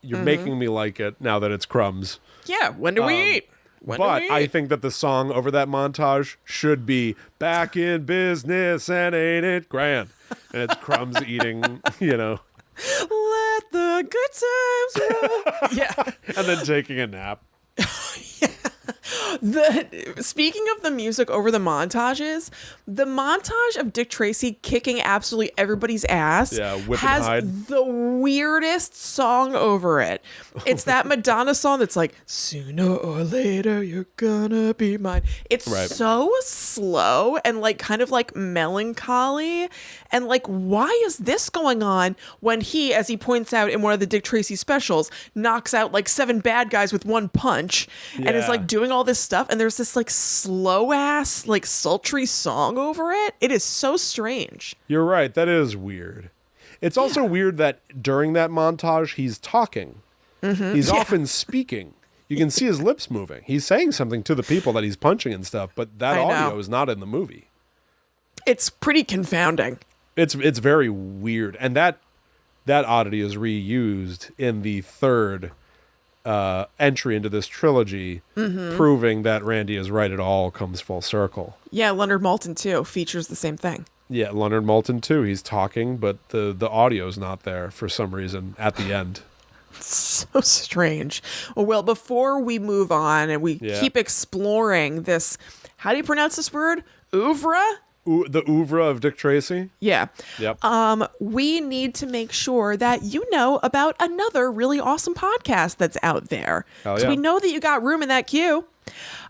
S1: You're making me like it now that it's Crumbs.
S2: Yeah. When do we eat?
S1: I think that the song over that montage should be "Back in Business and Ain't It Grand," and it's Crumbs eating,
S2: Let the good times roll. Yeah.
S1: And then taking a nap.
S2: Yeah. Speaking of the music over the montages, the montage of Dick Tracy kicking absolutely everybody's ass has the weirdest song over it. It's that Madonna song that's like, sooner or later you're gonna be mine. It's so slow and like kind of like melancholy, and like, why is this going on when he, as he points out in one of the Dick Tracy specials, knocks out like 7 bad guys with one punch and is like doing all this stuff, and there's this like slow ass like sultry song over it. It is so strange.
S1: You're right, that is weird. It's also weird that during that montage he's talking. He's often speaking. You can see his lips moving. He's saying something to the people that he's punching and stuff, but that audio is not in the movie.
S2: It's pretty confounding.
S1: It's very weird, and that oddity is reused in the third entry into this trilogy, proving that Randy is right. It all comes full circle.
S2: Yeah, Leonard Maltin too features the same thing.
S1: Yeah, Leonard Maltin too. He's talking, but the audio's not there for some reason at the end.
S2: So strange. Well, before we move on and we keep exploring this, how do you pronounce this word? Oeuvre?
S1: The oeuvre of Dick Tracy?
S2: Yeah.
S1: Yep.
S2: We need to make sure that you know about another really awesome podcast that's out there. So we know that you got room in that queue.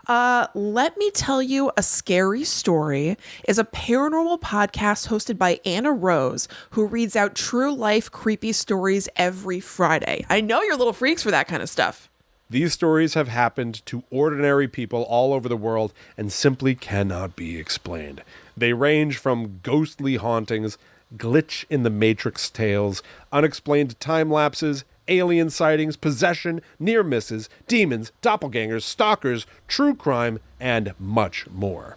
S2: Let Me Tell You a Scary Story is a paranormal podcast hosted by Anna Rose, who reads out true life creepy stories every Friday. I know you're little freaks for that kind of stuff.
S1: These stories have happened to ordinary people all over the world and simply cannot be explained. They range from ghostly hauntings, glitch in the Matrix tales, unexplained time lapses, alien sightings, possession, near misses, demons, doppelgangers, stalkers, true crime, and much more.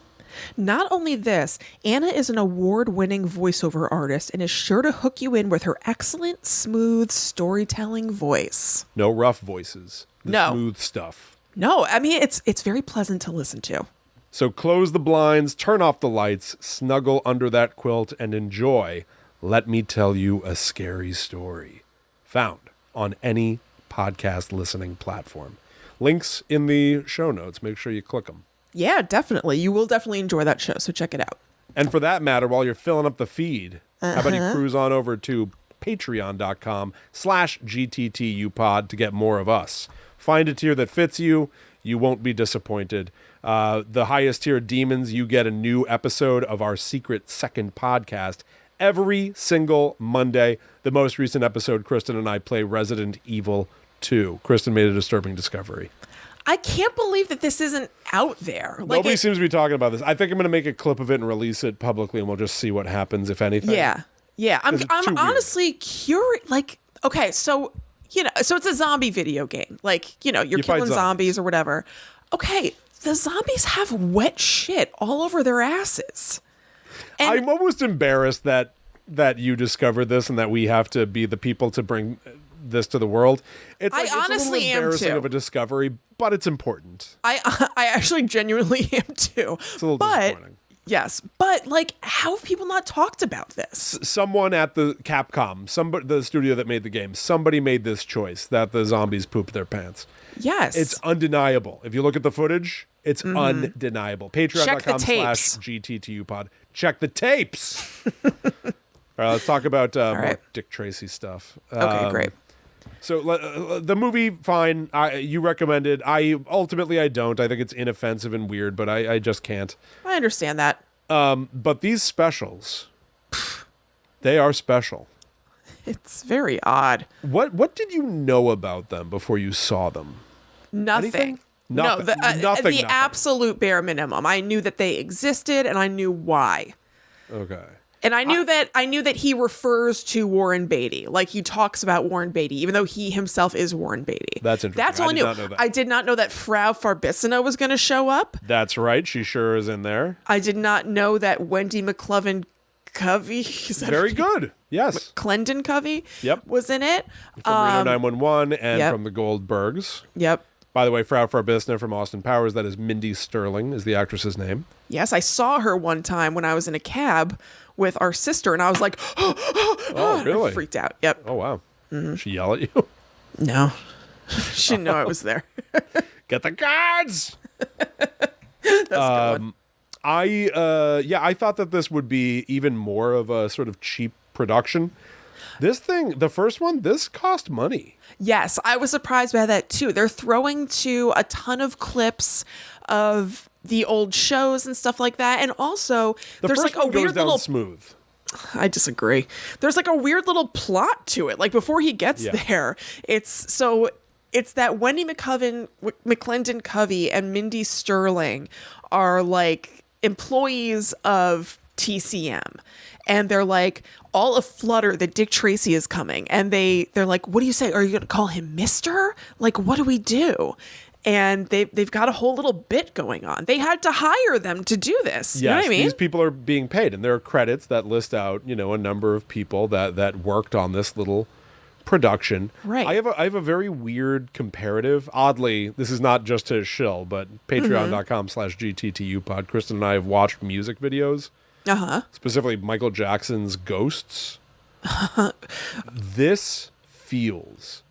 S2: Not only this, Anna is an award-winning voiceover artist and is sure to hook you in with her excellent, smooth storytelling voice.
S1: No rough voices. Smooth stuff.
S2: No, I mean, it's very pleasant to listen to.
S1: So close the blinds, turn off the lights, snuggle under that quilt, and enjoy Let Me Tell You a Scary Story. Found on any podcast listening platform. Links in the show notes. Make sure you click them.
S2: Yeah, definitely. You will definitely enjoy that show, so check it out.
S1: And for that matter, while you're filling up the feed, how about you cruise on over to patreon.com/GTTUpod to get more of us. Find a tier that fits you. You won't be disappointed. The highest tier, Demons, you get a new episode of our secret second podcast every single Monday. The most recent episode, Kristen and I play Resident Evil 2. Kristen made a disturbing discovery.
S2: I can't believe that this isn't out there.
S1: Nobody seems to be talking about this. I think I'm going to make a clip of it and release it publicly, and we'll just see what happens, if anything.
S2: Yeah. I'm honestly curious. Like, okay, so, so it's a zombie video game. Like, you're killing zombies or whatever. Okay, the zombies have wet shit all over their asses. And
S1: I'm almost embarrassed that you discovered this and that we have to be the people to bring this to the world. It's
S2: honestly
S1: a little embarrassing
S2: am too.
S1: of a discovery, but it's important.
S2: I actually genuinely am too.
S1: It's a little disappointing.
S2: Yes, but like, how have people not talked about this?
S1: Someone at the Capcom, the studio that made the game, somebody made this choice that the zombies poop their pants.
S2: Yes.
S1: It's undeniable. If you look at the footage, it's undeniable. Patreon.com/GTTUpod. Check the tapes. All right, let's talk about more Dick Tracy stuff.
S2: Okay, great.
S1: So the movie, fine. You recommended. I don't. I think it's inoffensive and weird, but I just can't.
S2: I understand that.
S1: But these specials, they are special.
S2: It's very odd.
S1: What did you know about them before you saw them?
S2: Nothing.
S1: Nothing.
S2: The absolute bare minimum. I knew that they existed, and I knew why.
S1: Okay.
S2: And I knew that he refers to Warren Beatty. Like, he talks about Warren Beatty, even though he himself is Warren Beatty.
S1: That's interesting.
S2: That's all I knew.
S1: Not know that.
S2: I did not know that Frau Farbissina was going to show up.
S1: That's right. She sure is in there.
S2: I did not know that Wendy McClellan Covey.
S1: Very good. Yes.
S2: Clendon Covey.
S1: Yep.
S2: Was in it.
S1: From Reno 911 and from the Goldbergs.
S2: Yep.
S1: By the way, Frau Farbissina from Austin Powers, that is Mindy Sterling, is the actress's name.
S2: Yes, I saw her one time when I was in a cab with our sister, and I was like,
S1: oh, really?
S2: I freaked out. Yep.
S1: Oh, wow.
S2: Mm-hmm.
S1: She yell at you?
S2: No. She didn't know I was there.
S1: Get the guards!
S2: That's a good one.
S1: I thought that this would be even more of a sort of cheap production. This thing, the first one, this cost money.
S2: Yes, I was surprised by that too. They're throwing to a ton of clips of the old shows and stuff like that, and also there's like a weird little
S1: smooth.
S2: I disagree. There's like a weird little plot to it. Like before he gets there, it's that Wendy McClendon Covey and Mindy Sterling are like employees of TCM, and they're like all aflutter that Dick Tracy is coming, and they're like, what do you say? Are you going to call him Mister? Like, what do we do? And they've got a whole little bit going on. They had to hire them to do this.
S1: Yes,
S2: you know what I mean?
S1: These people are being paid, and there are credits that list out, a number of people that worked on this little production.
S2: Right.
S1: I have a very weird comparative. Oddly, this is not just to shill, but patreon.com/GTTUpod. Kristen and I have watched music videos. Specifically Michael Jackson's Ghosts. This feels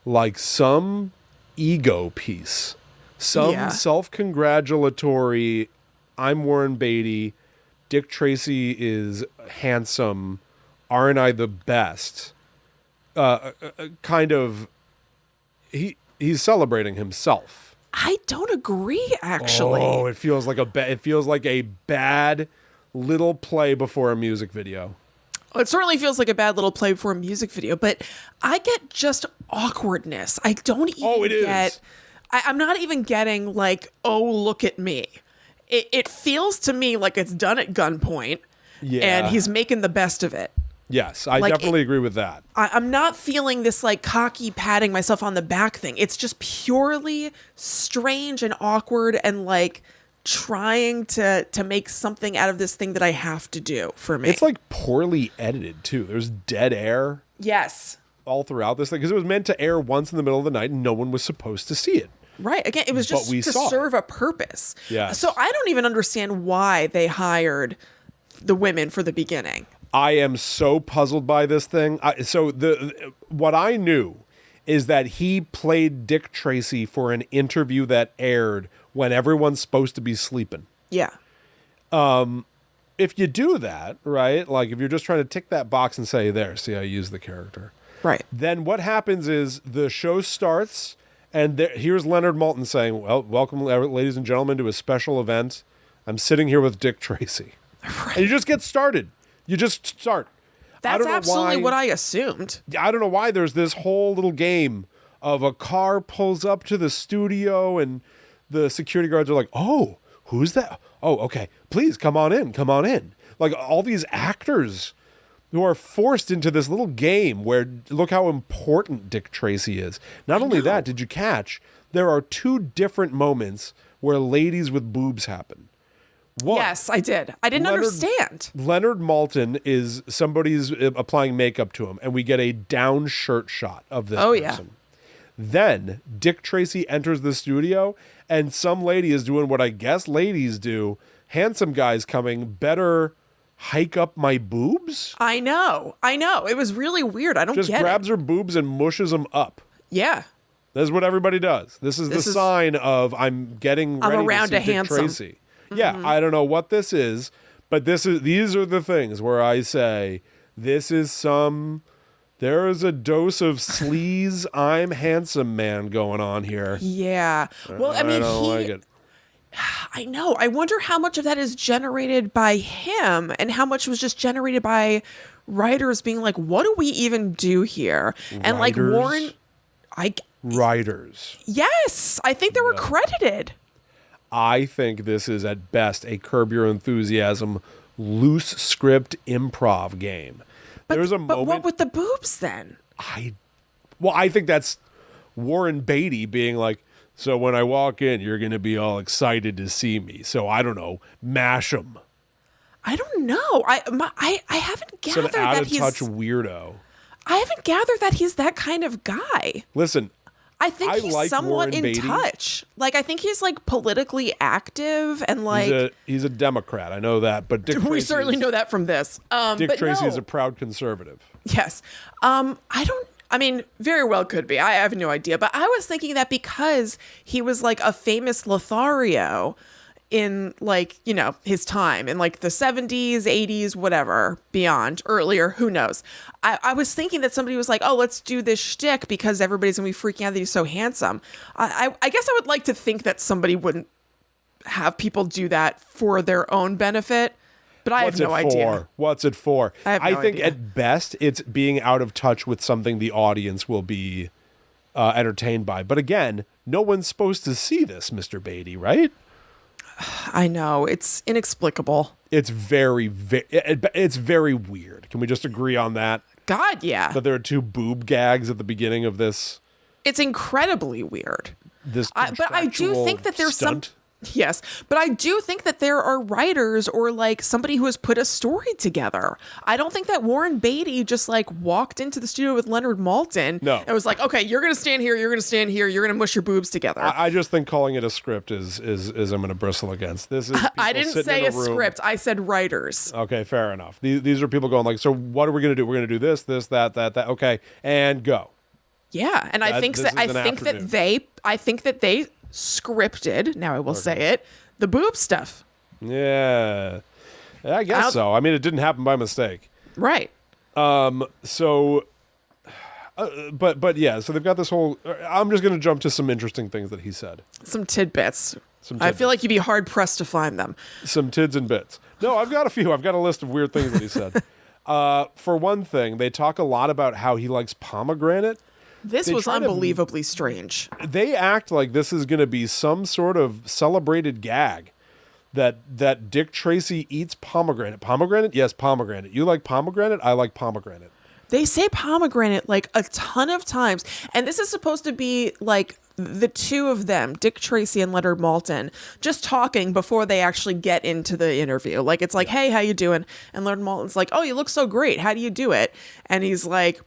S1: like some ego piece, some self-congratulatory, I'm Warren Beatty, Dick Tracy is handsome, aren't I the best? Kind of, he's celebrating himself.
S2: I don't agree, actually.
S1: Oh, it feels like a bad little play before a music video.
S2: It certainly feels like a bad little play before a music video, but I get just awkwardness. I don't even get... I'm not even getting like, oh, look at me. It feels to me like it's done at gunpoint, and he's making the best of it.
S1: Yes, I definitely agree with that.
S2: I'm not feeling this like cocky patting myself on the back thing. It's just purely strange and awkward and like trying to make something out of this thing that I have to do for me.
S1: It's like poorly edited too. There's dead air.
S2: Yes.
S1: All throughout this thing, because it was meant to air once in the middle of the night and no one was supposed to see it.
S2: Right. Again, it was just to serve a purpose.
S1: Yes.
S2: So I don't even understand why they hired the women for the beginning.
S1: I am so puzzled by this thing. What I knew is that he played Dick Tracy for an interview that aired when everyone's supposed to be sleeping.
S2: Yeah.
S1: If you do that, right, like if you're just trying to tick that box and say, there, see, I used the character.
S2: Right.
S1: Then what happens is the show starts, and here's Leonard Maltin saying, well, welcome, ladies and gentlemen, to a special event. I'm sitting here with Dick Tracy. Right. And you just get started. You just start.
S2: That's absolutely what I assumed.
S1: I don't know why there's this whole little game of a car pulls up to the studio and the security guards are like, oh, who's that? Oh, okay. Please come on in. Come on in. Like all these actors who are forced into this little game where look how important Dick Tracy is. Not only that, did you catch there are two different moments where ladies with boobs happen. One,
S2: yes, I did. I didn't understand.
S1: Leonard Maltin is somebody's applying makeup to him, and we get a down shirt shot of this person. Yeah. Then Dick Tracy enters the studio, and some lady is doing what I guess ladies do. Handsome guy's coming. Better hike up my boobs?
S2: I know. It was really weird. I don't get it.
S1: Just grabs her boobs and mushes them up.
S2: Yeah.
S1: That's what everybody does. This is the sign of I'm getting ready
S2: around
S1: to see Dick Tracy. Yeah, I don't know what this is, but these are the things where I say there is a dose of sleaze I'm handsome man going on here.
S2: Yeah. Well, I mean,
S1: don't like it.
S2: I know. I wonder how much of that is generated by him and how much was just generated by writers being like, what do we even do here? And like Warren
S1: writers.
S2: Yes, I think they were credited.
S1: I think this is at best a Curb Your Enthusiasm loose script improv game. There's a moment.
S2: But what with the boobs then?
S1: I think that's Warren Beatty being like, so when I walk in, you're going to be all excited to see me. So I don't know, mash them.
S2: I don't know. I haven't gathered that he's
S1: out of touch weirdo.
S2: I haven't gathered that he's that kind of guy.
S1: Listen.
S2: I think he's like somewhat in touch. Like, I think he's like politically active and like
S1: he's a Democrat. I know that, but Dick
S2: we certainly know that from this.
S1: Dick Tracy is a proud conservative.
S2: Yes. I I mean, very well could be. I have no idea. But I was thinking that because he was like a famous Lothario in like, you know, his time in like the 70s, 80s, whatever, beyond, earlier, who knows. I was thinking that somebody was like, oh, let's do this shtick because everybody's going to be freaking out that he's so handsome. I guess I would like to think that somebody wouldn't have people do that for their own benefit. But I have no idea.
S1: What's it for?
S2: I
S1: think at best it's being out of touch with something the audience will be entertained by. But again, no one's supposed to see this, Mr. Beatty, right?
S2: I know. It's inexplicable.
S1: It's it's very weird. Can we just agree on that?
S2: God, yeah.
S1: That there are 2 boob gags at the beginning of this.
S2: It's incredibly weird.
S1: But
S2: I do think that there's
S1: stunt.
S2: Yes, but I do think that there are writers or like somebody who has put a story together. I don't think that Warren Beatty just like walked into the studio with Leonard Maltin and was like, okay, you're going to stand here, you're going to stand here, you're going to mush your boobs together.
S1: I just think calling it a script is I'm going to bristle against. This is
S2: I didn't say a script. I said writers.
S1: Okay, fair enough. These are people going like, so what are we going to do? We're going to do this, that. Okay, I go.
S2: Yeah, and I think that they scripted, now I will say it, the boob stuff.
S1: Yeah. I guess so. I mean, it didn't happen by mistake.
S2: Right.
S1: But yeah, so they've got this whole, I'm just going to jump to some interesting things that he said.
S2: Some tidbits. I feel like you'd be hard pressed to find them.
S1: Some tids and bits. No, I've got a few. I've got a list of weird things that he said. For one thing, they talk a lot about how he likes pomegranate.
S2: This was unbelievably strange.
S1: They act like this is going to be some sort of celebrated gag that Dick Tracy eats pomegranate. Pomegranate? Yes, pomegranate. You like pomegranate? I like pomegranate.
S2: They say pomegranate like a ton of times. And this is supposed to be like the 2 of them, Dick Tracy and Leonard Maltin, just talking before they actually get into the interview. Like, it's like, hey, how you doing? And Leonard Maltin's like, oh, you look so great. How do you do it? And he's like,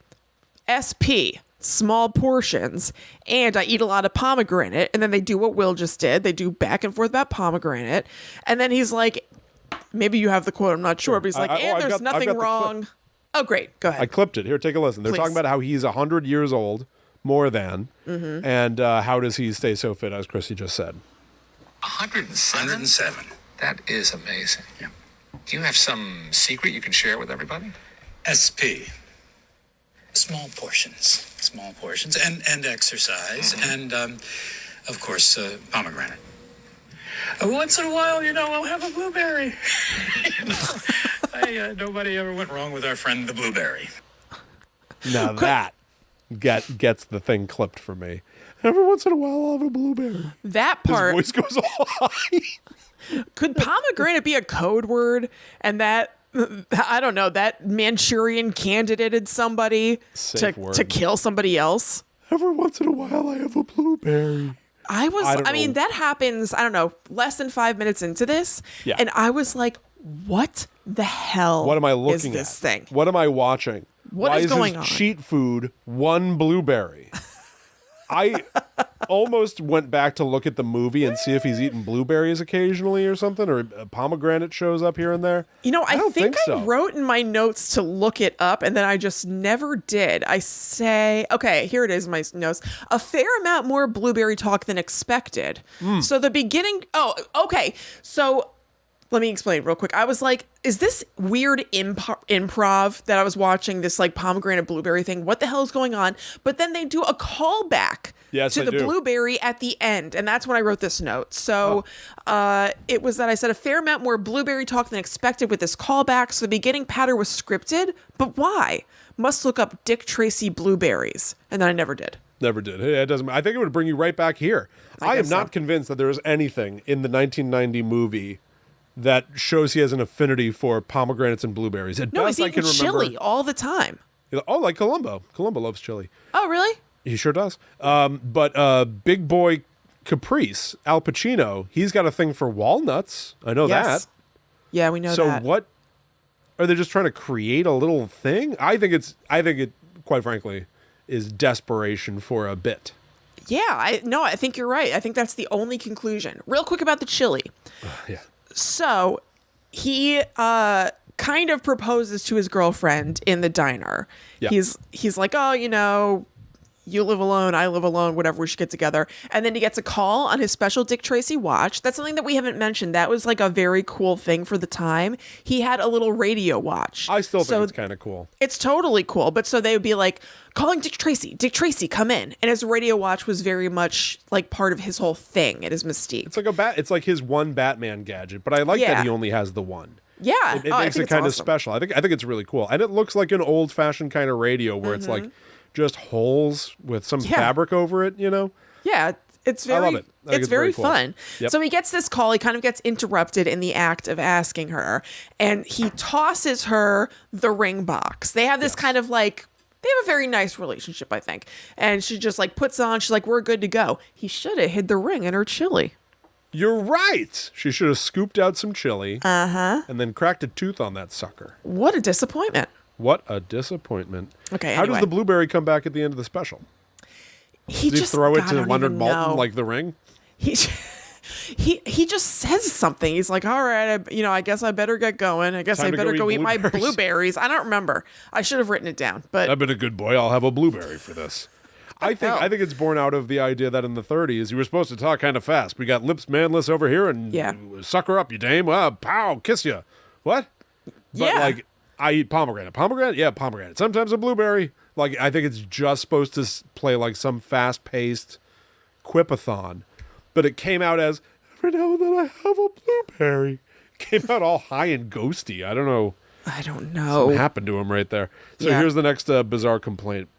S2: SP. Small portions, and I eat a lot of pomegranate. And then they do what Will just did. They do back and forth about pomegranate. And then he's like, maybe you have the quote, I'm not sure, but he's like, there's nothing wrong. Oh, great. Go ahead.
S1: I clipped it. Here, take a listen. They're talking about how he's 100 years old, more than, and how does he stay so fit, as Chrissy just said.
S3: 107? 107. That is amazing. Yeah. Do you have some secret you can share with everybody?
S4: SP. Small portions, and exercise, and of course, pomegranate. Once in a while, I'll have a blueberry. Nobody ever went wrong with our friend the blueberry.
S1: Now that gets the thing clipped for me. Every once in a while, I'll have a blueberry.
S2: That part.
S1: His voice goes all high.
S2: Could pomegranate be a code word? And that, I don't know, that Manchurian candidated somebody to kill somebody else?
S1: Every once in a while, I have a blueberry.
S2: I mean, that happens, I don't know, less than 5 minutes into this. Yeah. And I was like, what the hell
S1: what am I looking
S2: is this
S1: at?
S2: Thing?
S1: What am I watching?
S2: Why is going
S1: his
S2: on?
S1: Cheat food, 1 blueberry. I almost went back to look at the movie and see if he's eating blueberries occasionally or something, or a pomegranate shows up here and there.
S2: I think I wrote in my notes to look it up, and then I just never did. I say, okay, here it is, my notes. A fair amount more blueberry talk than expected. So the beginning, okay. So let me explain real quick. I was like, is this weird improv that I was watching, this like pomegranate blueberry thing? What the hell is going on? But then they do a callback to the blueberry at the end. And that's when I wrote this note. So it was that I said a fair amount more blueberry talk than expected with this callback. So the beginning pattern was scripted. But why? Must look up Dick Tracy blueberries. And then I never did.
S1: Never did. It doesn't. I think it would bring you right back here. I am not convinced that there is anything in the 1990 movie that shows he has an affinity for pomegranates and blueberries.
S2: He's eating chili all the time.
S1: Oh, like Columbo. Columbo loves chili.
S2: Oh, really?
S1: He sure does. But Big Boy Caprice, Al Pacino, he's got a thing for walnuts. I know that.
S2: Yeah, we know that.
S1: So what? Are they just trying to create a little thing? I think it, quite frankly, is desperation for a bit.
S2: Yeah, I think you're right. I think that's the only conclusion. Real quick about the chili.
S1: Yeah.
S2: So he kind of proposes to his girlfriend in the diner.
S1: Yeah.
S2: He's like, oh, you live alone, I live alone, whatever, we should get together. And then he gets a call on his special Dick Tracy watch. That's something that we haven't mentioned. That was like a very cool thing for the time. He had a little radio watch.
S1: I still think it's kind of cool.
S2: It's totally cool. But so they would be like, calling Dick Tracy, come in. And his radio watch was very much like part of his whole thing and his mystique.
S1: It's like his one Batman gadget, but I like that he only has the one.
S2: Yeah.
S1: It makes it kind of special. I think it's really cool. And it looks like an old fashioned kind of radio where it's like just holes with some fabric over it,
S2: Yeah, it's very,
S1: I love it.
S2: It's very
S1: cool.
S2: fun.
S1: Yep.
S2: So he gets this call. He kind of gets interrupted in the act of asking her, and he tosses her the ring box. They have this kind of like, they have a very nice relationship, I think. And she just like puts on, she's like, we're good to go. He should have hid the ring in her chili.
S1: You're right. She should have scooped out some chili and then cracked a tooth on that sucker.
S2: What a disappointment.
S1: What a disappointment.
S2: Okay,
S1: How
S2: anyway.
S1: does the blueberry come back at the end of the special?
S2: He
S1: Does he
S2: just
S1: throw it
S2: God, I
S1: to
S2: don't
S1: Leonard
S2: even
S1: Maltin
S2: know.
S1: like the ring?
S2: He just says something. He's like, all right, I guess I better get going. I guess
S1: Time
S2: I
S1: to
S2: better
S1: go
S2: go
S1: eat
S2: eat my
S1: blueberries."
S2: blueberries. I don't remember. I should have written it down. But
S1: I've been a good boy. I'll have a blueberry for this. I think it's born out of the idea that in the 30s you were supposed to talk kind of fast. We got lips manless over here and suck her up, you dame. Pow, kiss you. What? But like, I eat pomegranate. Pomegranate? Yeah, pomegranate. Sometimes a blueberry. Like, I think it's just supposed to play like some fast-paced quipathon. But it came out as, every now and then I have a blueberry. Came out all high and ghosty. I don't know. Something happened to him right there. So here's the next bizarre complaint.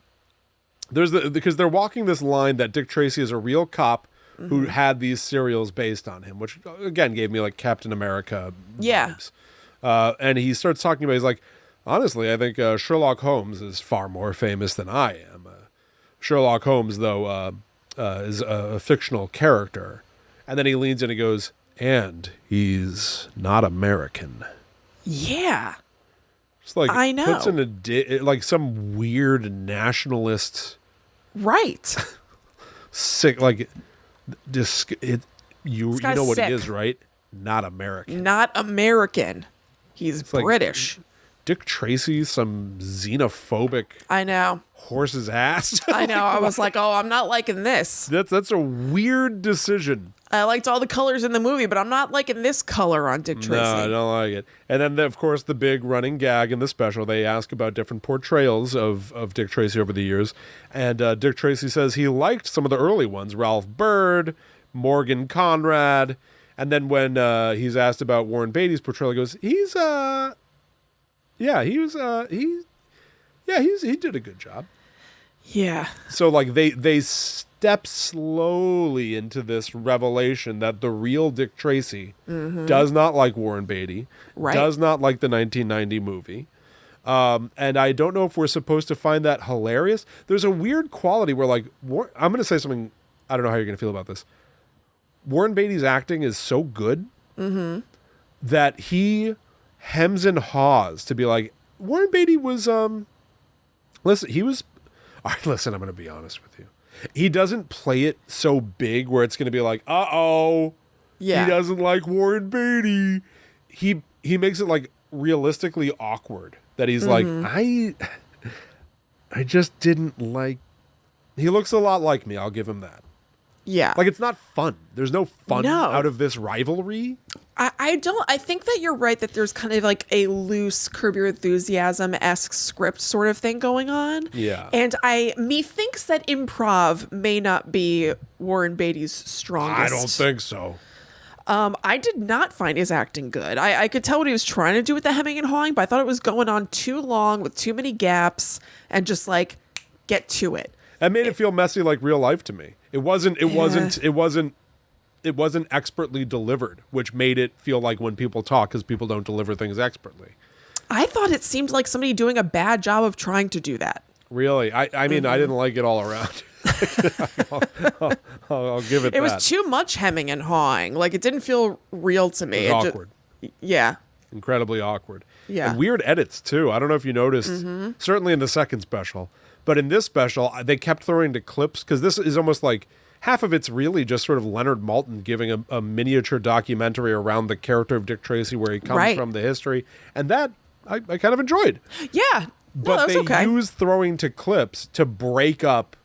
S1: Because they're walking this line that Dick Tracy is a real cop who had these serials based on him, which again gave me like Captain America vibes. And he starts talking about, he's like, honestly, I think Sherlock Holmes is far more famous than I am. Sherlock Holmes, though, is a fictional character. And then he leans in and goes, and he's not American.
S2: Yeah.
S1: It's like,
S2: I know.
S1: puts in like some weird nationalist...
S2: Right.
S1: Sick, like, you know what
S2: sick.
S1: it is, right? Not American.
S2: Not American. He's British.
S1: Like, Dick Tracy, some xenophobic
S2: I know.
S1: horse's ass.
S2: I know. I was like, oh, I'm not liking this.
S1: That's a weird decision.
S2: I liked all the colors in the movie, but I'm not liking this color on Dick Tracy.
S1: No, I don't like it. And then, of course, the big running gag in the special, they ask about different portrayals of Dick Tracy over the years. And Dick Tracy says he liked some of the early ones, Ralph Byrd, Morgan Conrad. And then when he's asked about Warren Beatty's portrayal, he goes, he did a good job.
S2: Yeah.
S1: So like they step slowly into this revelation that the real Dick Tracy does not like Warren Beatty, does not like the 1990 movie. And I don't know if we're supposed to find that hilarious. There's a weird quality where like, I'm going to say something, I don't know how you're going to feel about this. Warren Beatty's acting is so good that he hems and haws to be like, Warren Beatty was, listen, I'm going to be honest with you. He doesn't play it so big where it's going to be like, he doesn't like Warren Beatty. He makes it like realistically awkward that he's like, I just didn't like, he looks a lot like me. I'll give him that.
S2: Yeah.
S1: Like, it's not fun. There's no fun out of this rivalry.
S2: I think that you're right that there's kind of like a loose Curb Your Enthusiasm-esque script sort of thing going on.
S1: Yeah.
S2: And methinks that improv may not be Warren Beatty's strongest.
S1: I don't think so.
S2: I did not find his acting good. I could tell what he was trying to do with the hemming and hawing, but I thought it was going on too long with too many gaps and just like, get to it.
S1: That made it feel messy like real life to me. It wasn't expertly delivered, which made it feel like when people talk, because people don't deliver things expertly.
S2: I thought it seemed like somebody doing a bad job of trying to do that.
S1: Really? I mean, I didn't like it all around. I'll give it that.
S2: It was too much hemming and hawing. Like, it didn't feel real to me.
S1: It was awkward.
S2: Yeah.
S1: Incredibly awkward.
S2: Yeah.
S1: And weird edits, too. I don't know if you noticed, certainly in the second special. But in this special, they kept throwing to clips, because this is almost like half of it's really just sort of Leonard Maltin giving a miniature documentary around the character of Dick Tracy, where he comes from, the history. And that I kind of enjoyed.
S2: Yeah.
S1: But they used throwing to clips to break up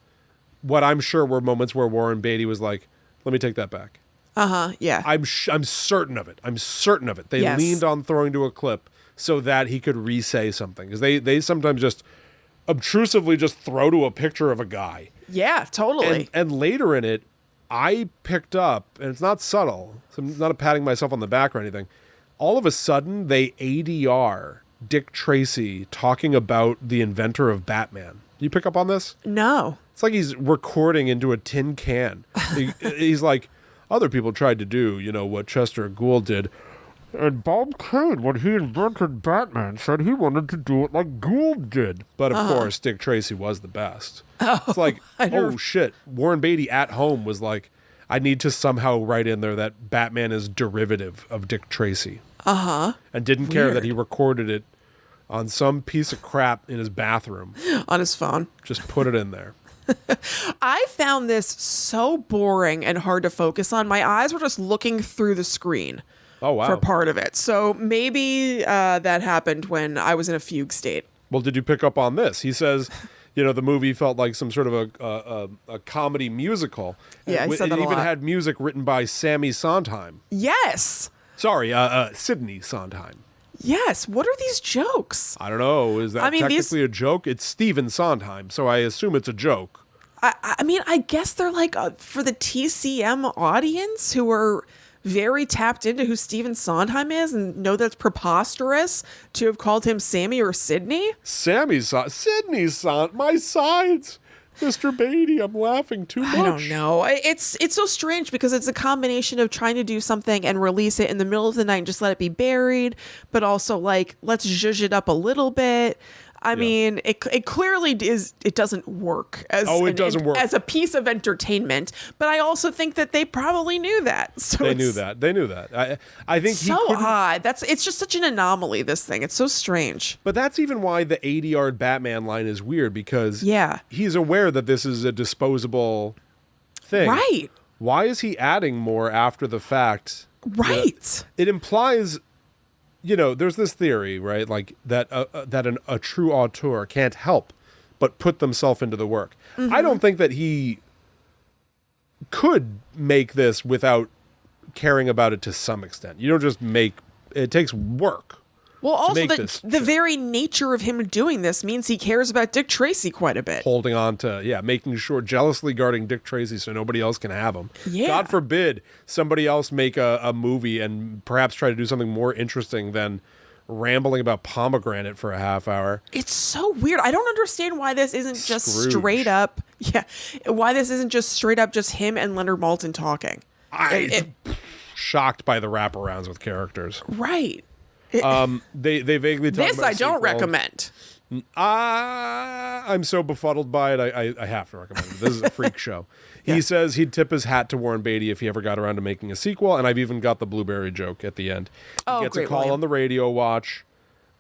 S1: what I'm sure were moments where Warren Beatty was like, let me take that back.
S2: Yeah.
S1: I'm certain of it. I'm certain of it. They leaned on throwing to a clip so that he could re-say something. Because they sometimes just obtrusively just throw to a picture of a guy.
S2: Yeah, totally.
S1: And later in it, I picked up, and it's not subtle, so I'm not patting myself on the back or anything. All of a sudden, they ADR Dick Tracy talking about the inventor of Batman. You pick up on this?
S2: No.
S1: It's like he's recording into a tin can. He's like, other people tried to do, what Chester Gould did. And Bob Kane, when he invented Batman, said he wanted to do it like Gould did. But of course, Dick Tracy was the best. It's like, shit. Warren Beatty at home was like, I need to somehow write in there that Batman is derivative of Dick Tracy. And didn't care that he recorded it on some piece of crap in his bathroom.
S2: On his phone.
S1: Just put it in there.
S2: I found this so boring and hard to focus on. My eyes were just looking through the screen.
S1: Oh, wow.
S2: For part of it. So maybe that happened when I was in a fugue state.
S1: Well, did you pick up on this? He says, the movie felt like some sort of a comedy musical.
S2: Yeah, he said that a
S1: It even
S2: lot.
S1: had music written by Sammy Sondheim.
S2: Yes.
S1: Sorry, Sidney Sondheim.
S2: Yes. What are these jokes?
S1: I don't know. Is that technically a joke? It's Stephen Sondheim, so I assume it's a joke.
S2: I guess they're like for the TCM audience who are very tapped into who Stephen Sondheim is and know that's preposterous to have called him Sammy or Sidney.
S1: Sidney my sides. Mr. Beatty, I'm laughing too much.
S2: I don't know. It's so strange because it's a combination of trying to do something and release it in the middle of the night and just let it be buried, but also like, let's zhuzh it up a little bit. I mean, it clearly is. It doesn't work as as a piece of entertainment. But I also think that they probably knew that. So
S1: they knew that. I think
S2: so odd. It's just such an anomaly. This thing. It's so strange.
S1: But that's even why the 80-yard Batman line is weird because he's aware that this is a disposable thing.
S2: Right.
S1: Why is he adding more after the fact?
S2: Right.
S1: It implies. There's this theory, right? Like that a true auteur can't help but put themselves into the work. Mm-hmm. I don't think that he could make this without caring about it to some extent. You don't just it takes work.
S2: Well, also the very nature of him doing this means he cares about Dick Tracy quite a bit.
S1: Holding on to, making sure, jealously guarding Dick Tracy so nobody else can have him.
S2: Yeah.
S1: God forbid somebody else make a movie and perhaps try to do something more interesting than rambling about pomegranate for a half hour.
S2: It's so weird. I don't understand why this isn't just straight up. Yeah. Why this isn't just straight up just him and Leonard Maltin talking.
S1: Shocked by the wraparounds with characters.
S2: Right.
S1: They vaguely talk
S2: this
S1: about
S2: I don't recommend.
S1: I'm so befuddled by it. I have to recommend it. This is a freak show. He says he'd tip his hat to Warren Beatty if he ever got around to making a sequel, and I've even got the blueberry joke at the end. He gets a call on the radio watch,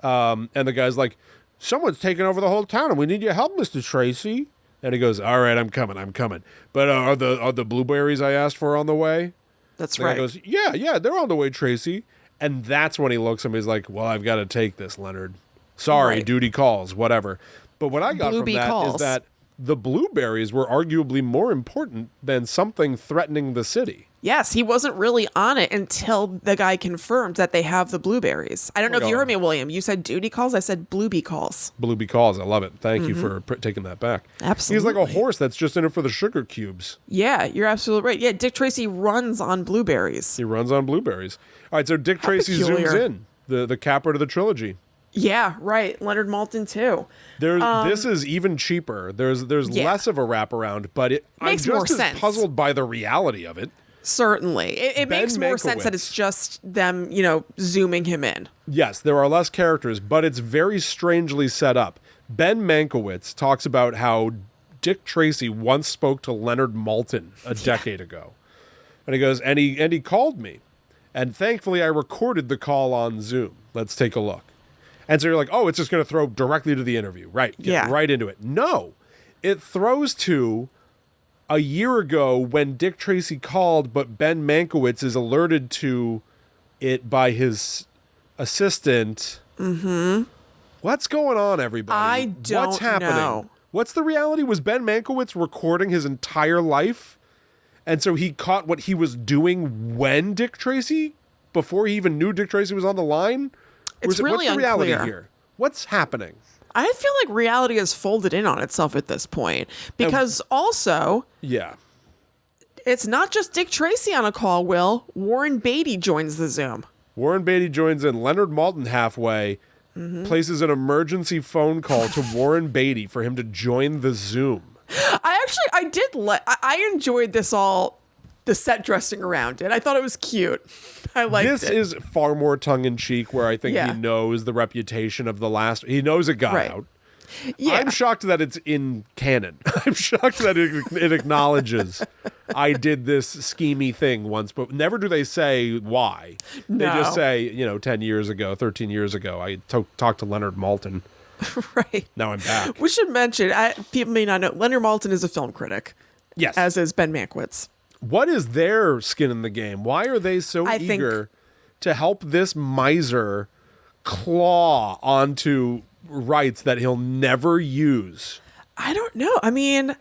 S1: and the guy's like, "Someone's taking over the whole town, and we need your help, Mr. Tracy." And he goes, "All right, I'm coming. But are the blueberries I asked for on the way?"
S2: That's
S1: and
S2: right.
S1: He goes, "Yeah, they're on the way, Tracy." And that's when he looks at me. He's like, "Well, I've got to take this, Leonard. Sorry, duty calls, whatever." But what I got from that is that the blueberries were arguably more important than something threatening the city.
S2: Yes, he wasn't really on it until the guy confirmed that they have the blueberries. I don't know if you heard me, William. You said duty calls. I said bluebee calls.
S1: Bluebee calls. I love it. Thank you for taking that back.
S2: Absolutely.
S1: He's like a horse that's just in it for the sugar cubes.
S2: Yeah, you're absolutely right. Yeah, Dick Tracy runs on blueberries.
S1: He runs on blueberries. All right, so Dick Tracy zooms in, the capper to the trilogy.
S2: Yeah, right. Leonard Maltin too.
S1: This is even cheaper. There's less of a wraparound, but I'm just as puzzled by the reality of it.
S2: Certainly. It makes more sense that it's just them, zooming him in.
S1: Yes, there are less characters, but it's very strangely set up. Ben Mankiewicz talks about how Dick Tracy once spoke to Leonard Maltin a decade ago. And he goes, and he called me. And thankfully I recorded the call on Zoom. Let's take a look. And so you're like, oh, it's just going to throw directly to the interview. Right. Get right into it. No. It throws to a year ago when Dick Tracy called, but Ben Mankiewicz is alerted to it by his assistant.
S2: Mm-hmm.
S1: What's going on, everybody?
S2: I don't
S1: What's happening?
S2: know.
S1: What's the reality? Was Ben Mankiewicz recording his entire life? And so he caught what he was doing when Dick Tracy, before he even knew Dick Tracy was on the line?
S2: It's really
S1: what's the reality
S2: unclear
S1: here? What's happening?
S2: I feel like reality has folded in on itself at this point because also,
S1: Yeah.
S2: it's not just Dick Tracy on a call, Will. Warren Beatty joins the Zoom.
S1: Warren Beatty joins in. Leonard Maltin halfway places an emergency phone call to Warren Beatty for him to join the Zoom.
S2: I enjoyed the set dressing around it. I thought it was cute. I liked it.
S1: This is far more tongue-in-cheek, where I think he knows the reputation of the last. He knows it got out.
S2: Yeah.
S1: I'm shocked that it's in canon. I'm shocked that it acknowledges I did this schemy thing once, but never do they say why.
S2: No.
S1: They just say, 10 years ago, 13 years ago, I talked to Leonard Maltin.
S2: Right.
S1: Now I'm back.
S2: We should mention, people may not know, Leonard Maltin is a film critic.
S1: Yes.
S2: As is Ben Mankiewicz.
S1: What is their skin in the game? Why are they so eager to help this miser claw onto rights that he'll never use?
S2: I don't know. I mean,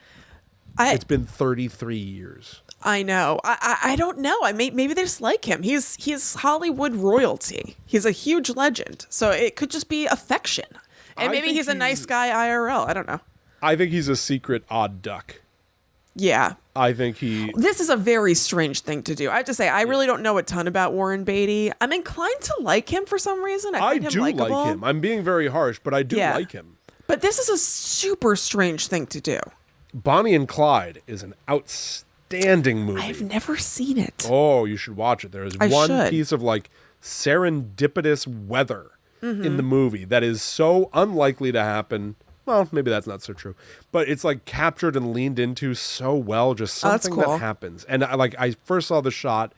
S1: it's been 33 years.
S2: I know. I don't know. Maybe they just like him. He's Hollywood royalty. He's a huge legend. So it could just be affection. And maybe he's a nice guy IRL. I don't know.
S1: I think he's a secret odd duck.
S2: Yeah.
S1: I think
S2: This is a very strange thing to do. I have to say, I really don't know a ton about Warren Beatty. I'm inclined to like him for some reason. I find him likable.
S1: Like him. I'm being very harsh, but I do like him.
S2: But this is a super strange thing to do.
S1: Bonnie and Clyde is an outstanding movie.
S2: I've never seen it.
S1: Oh, you should watch it. There is one piece of serendipitous weather in the movie that is so unlikely to happen. Well, maybe that's not so true, but it's captured and leaned into so well. Just something that happens. And I first saw the shot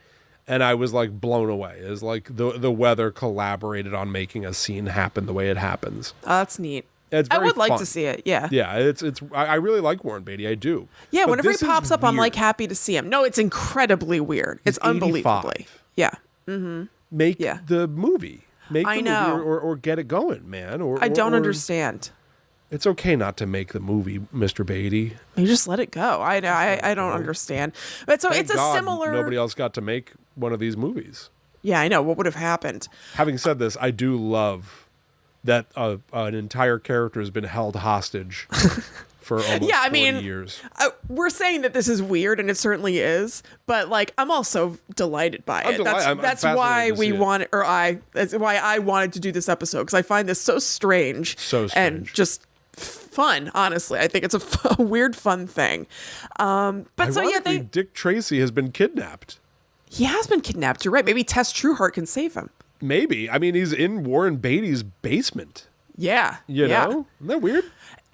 S1: and I was blown away. It's the weather collaborated on making a scene happen the way it happens.
S2: Oh, that's neat.
S1: It's very
S2: I would like
S1: fun.
S2: to see it. Yeah.
S1: Yeah. I really like Warren Beatty. I do.
S2: Yeah.
S1: But
S2: whenever he pops up,
S1: weird.
S2: I'm happy to see him. No, it's incredibly weird. It's unbelievably.
S1: 85.
S2: Yeah. Mm-hmm.
S1: Make the movie. Make the movie or get it going, man.
S2: I don't understand.
S1: It's okay not to make the movie, Mr. Beatty.
S2: You just let it go. I don't understand. But so it's a similar.
S1: Nobody else got to make one of these movies.
S2: Yeah, I know. What would have happened?
S1: Having said this, I do love that an entire character has been held hostage for almost 40 years.
S2: We're saying that this is weird, and it certainly is. But I'm also delighted by it. That's why we wanted, that's why I wanted to do this episode, because I find this so strange. And just fun. Honestly, I think it's a weird, fun thing. But
S1: Dick Tracy has been kidnapped.
S2: He has been kidnapped. You're right. Maybe Tess Trueheart can save him.
S1: Maybe. I mean, he's in Warren Beatty's basement.
S2: Yeah.
S1: You know? Isn't that weird?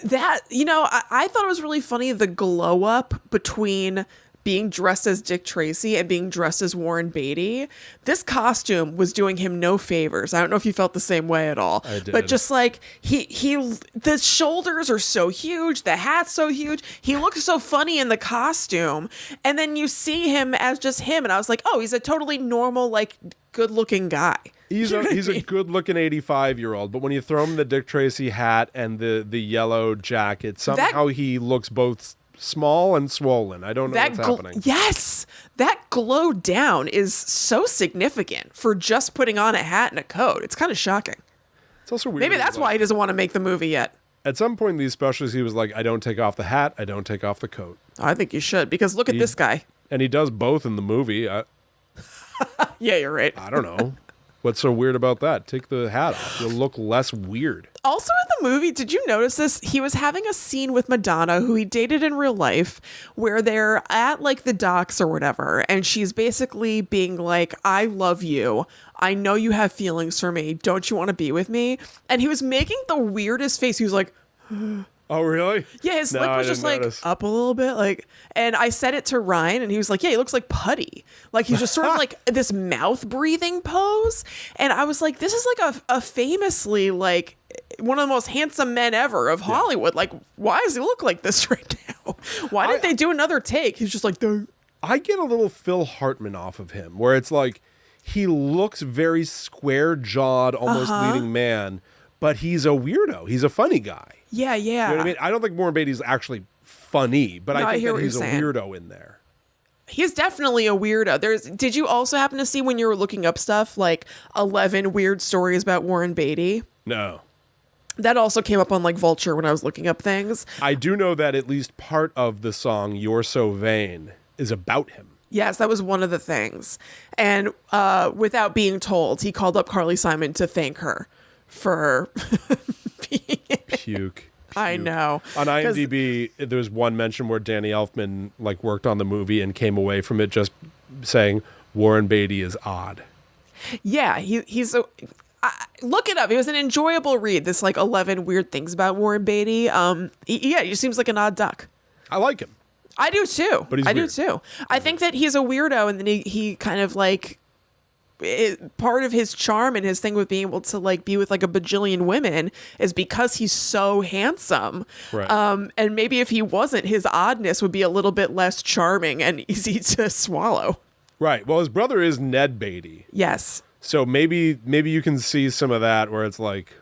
S2: I thought it was really funny, the glow up between being dressed as Dick Tracy and being dressed as Warren Beatty. This costume was doing him no favors. I don't know if you felt the same way at all.
S1: I did.
S2: But just the shoulders are so huge, the hat's so huge. He looks so funny in the costume. And then you see him as just him. And I was like, oh, he's a totally normal, good-looking guy.
S1: He's a good-looking 85-year-old, but when you throw him the Dick Tracy hat and the yellow jacket, somehow he looks both small and swollen. I don't know what's happening.
S2: Yes, that glow down is so significant for just putting on a hat and a coat. It's kind of shocking.
S1: It's also weird.
S2: Maybe that's why he doesn't want to make the movie yet.
S1: At some point in these specials, he was like, I don't take off the hat, I don't take off the coat.
S2: I think you should, because look at this guy.
S1: And he does both in the movie.
S2: Yeah, you're right.
S1: I don't know. What's so weird about that? Take the hat off. You'll look less weird.
S2: Also in the movie, did you notice this? He was having a scene with Madonna, who he dated in real life, where they're at the docks or whatever. And she's basically being like, I love you. I know you have feelings for me. Don't you want to be with me? And he was making the weirdest face. He was like,
S1: oh, really?
S2: Yeah, his lip was just up a little bit. And I said it to Ryan, and he was like, yeah, he looks like putty. He's just sort of this mouth breathing pose. And I was like, this is a famously one of the most handsome men ever of Hollywood. Why does he look like this right now? Why didn't they do another take? He's just Duh.
S1: I get a little Phil Hartman off of him, where it's he looks very square-jawed, almost leading man, but he's a weirdo. He's a funny guy.
S2: Yeah, yeah.
S1: You know what I mean? I don't think Warren Beatty's actually funny, but I think that he's a weirdo in there.
S2: He's definitely a weirdo. Did you also happen to see when you were looking up stuff like 11 weird stories about Warren Beatty?
S1: No.
S2: That also came up on like Vulture when I was looking up things.
S1: I do know that at least part of the song "You're So Vain" is about him.
S2: Yes, that was one of the things. And without being told, he called up Carly Simon to thank her for being
S1: Puke.
S2: I know.
S1: On IMDb, there was one mention where Danny Elfman like worked on the movie and came away from it just saying Warren Beatty is odd.
S2: Yeah, he's a. Look it up. It was an enjoyable read. This like 11 weird things about Warren Beatty. He just seems like an odd duck.
S1: I like him.
S2: I do too.
S1: But he's
S2: I
S1: weird.
S2: do too. I think that he's a weirdo, and then he kind of like. Part of his charm and his thing with being able to like be with like a bajillion women is because he's so handsome.
S1: Right.
S2: And maybe if he wasn't, his oddness would be a little bit less charming and easy to swallow.
S1: Right. Well, his brother is Ned Beatty.
S2: Yes.
S1: So maybe you can see some of that where it's like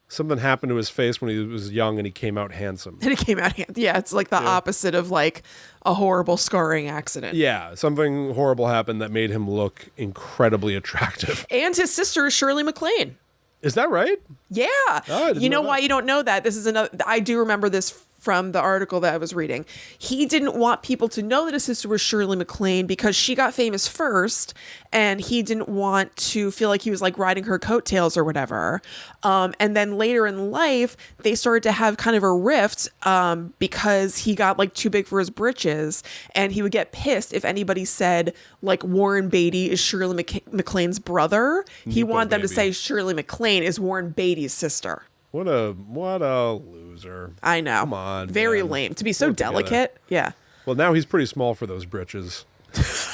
S1: something happened to his face when he was young and he came out handsome.
S2: And it came out yeah, it's like the opposite of like a horrible scarring accident.
S1: Yeah, something horrible happened that made him look incredibly attractive.
S2: And his sister is Shirley MacLaine.
S1: Is that right?
S2: Yeah.
S1: Oh, I didn't
S2: you know
S1: know
S2: why
S1: that.
S2: you don't know that? This is another. I do remember this from the article that I was reading. He didn't want people to know that his sister was Shirley MacLaine because she got famous first, and he didn't want to feel like he was like riding her coattails or whatever. And then later in life, they started to have kind of a rift because he got like too big for his britches, and he would get pissed if anybody said like Warren Beatty is Shirley MacLaine's brother. He wanted them to say Shirley MacLaine is Warren Beatty's sister.
S1: What a loser.
S2: I know.
S1: Come on.
S2: Very
S1: man.
S2: lame. To be so
S1: Put it together.
S2: delicate. Yeah.
S1: Well, now he's pretty small for those britches.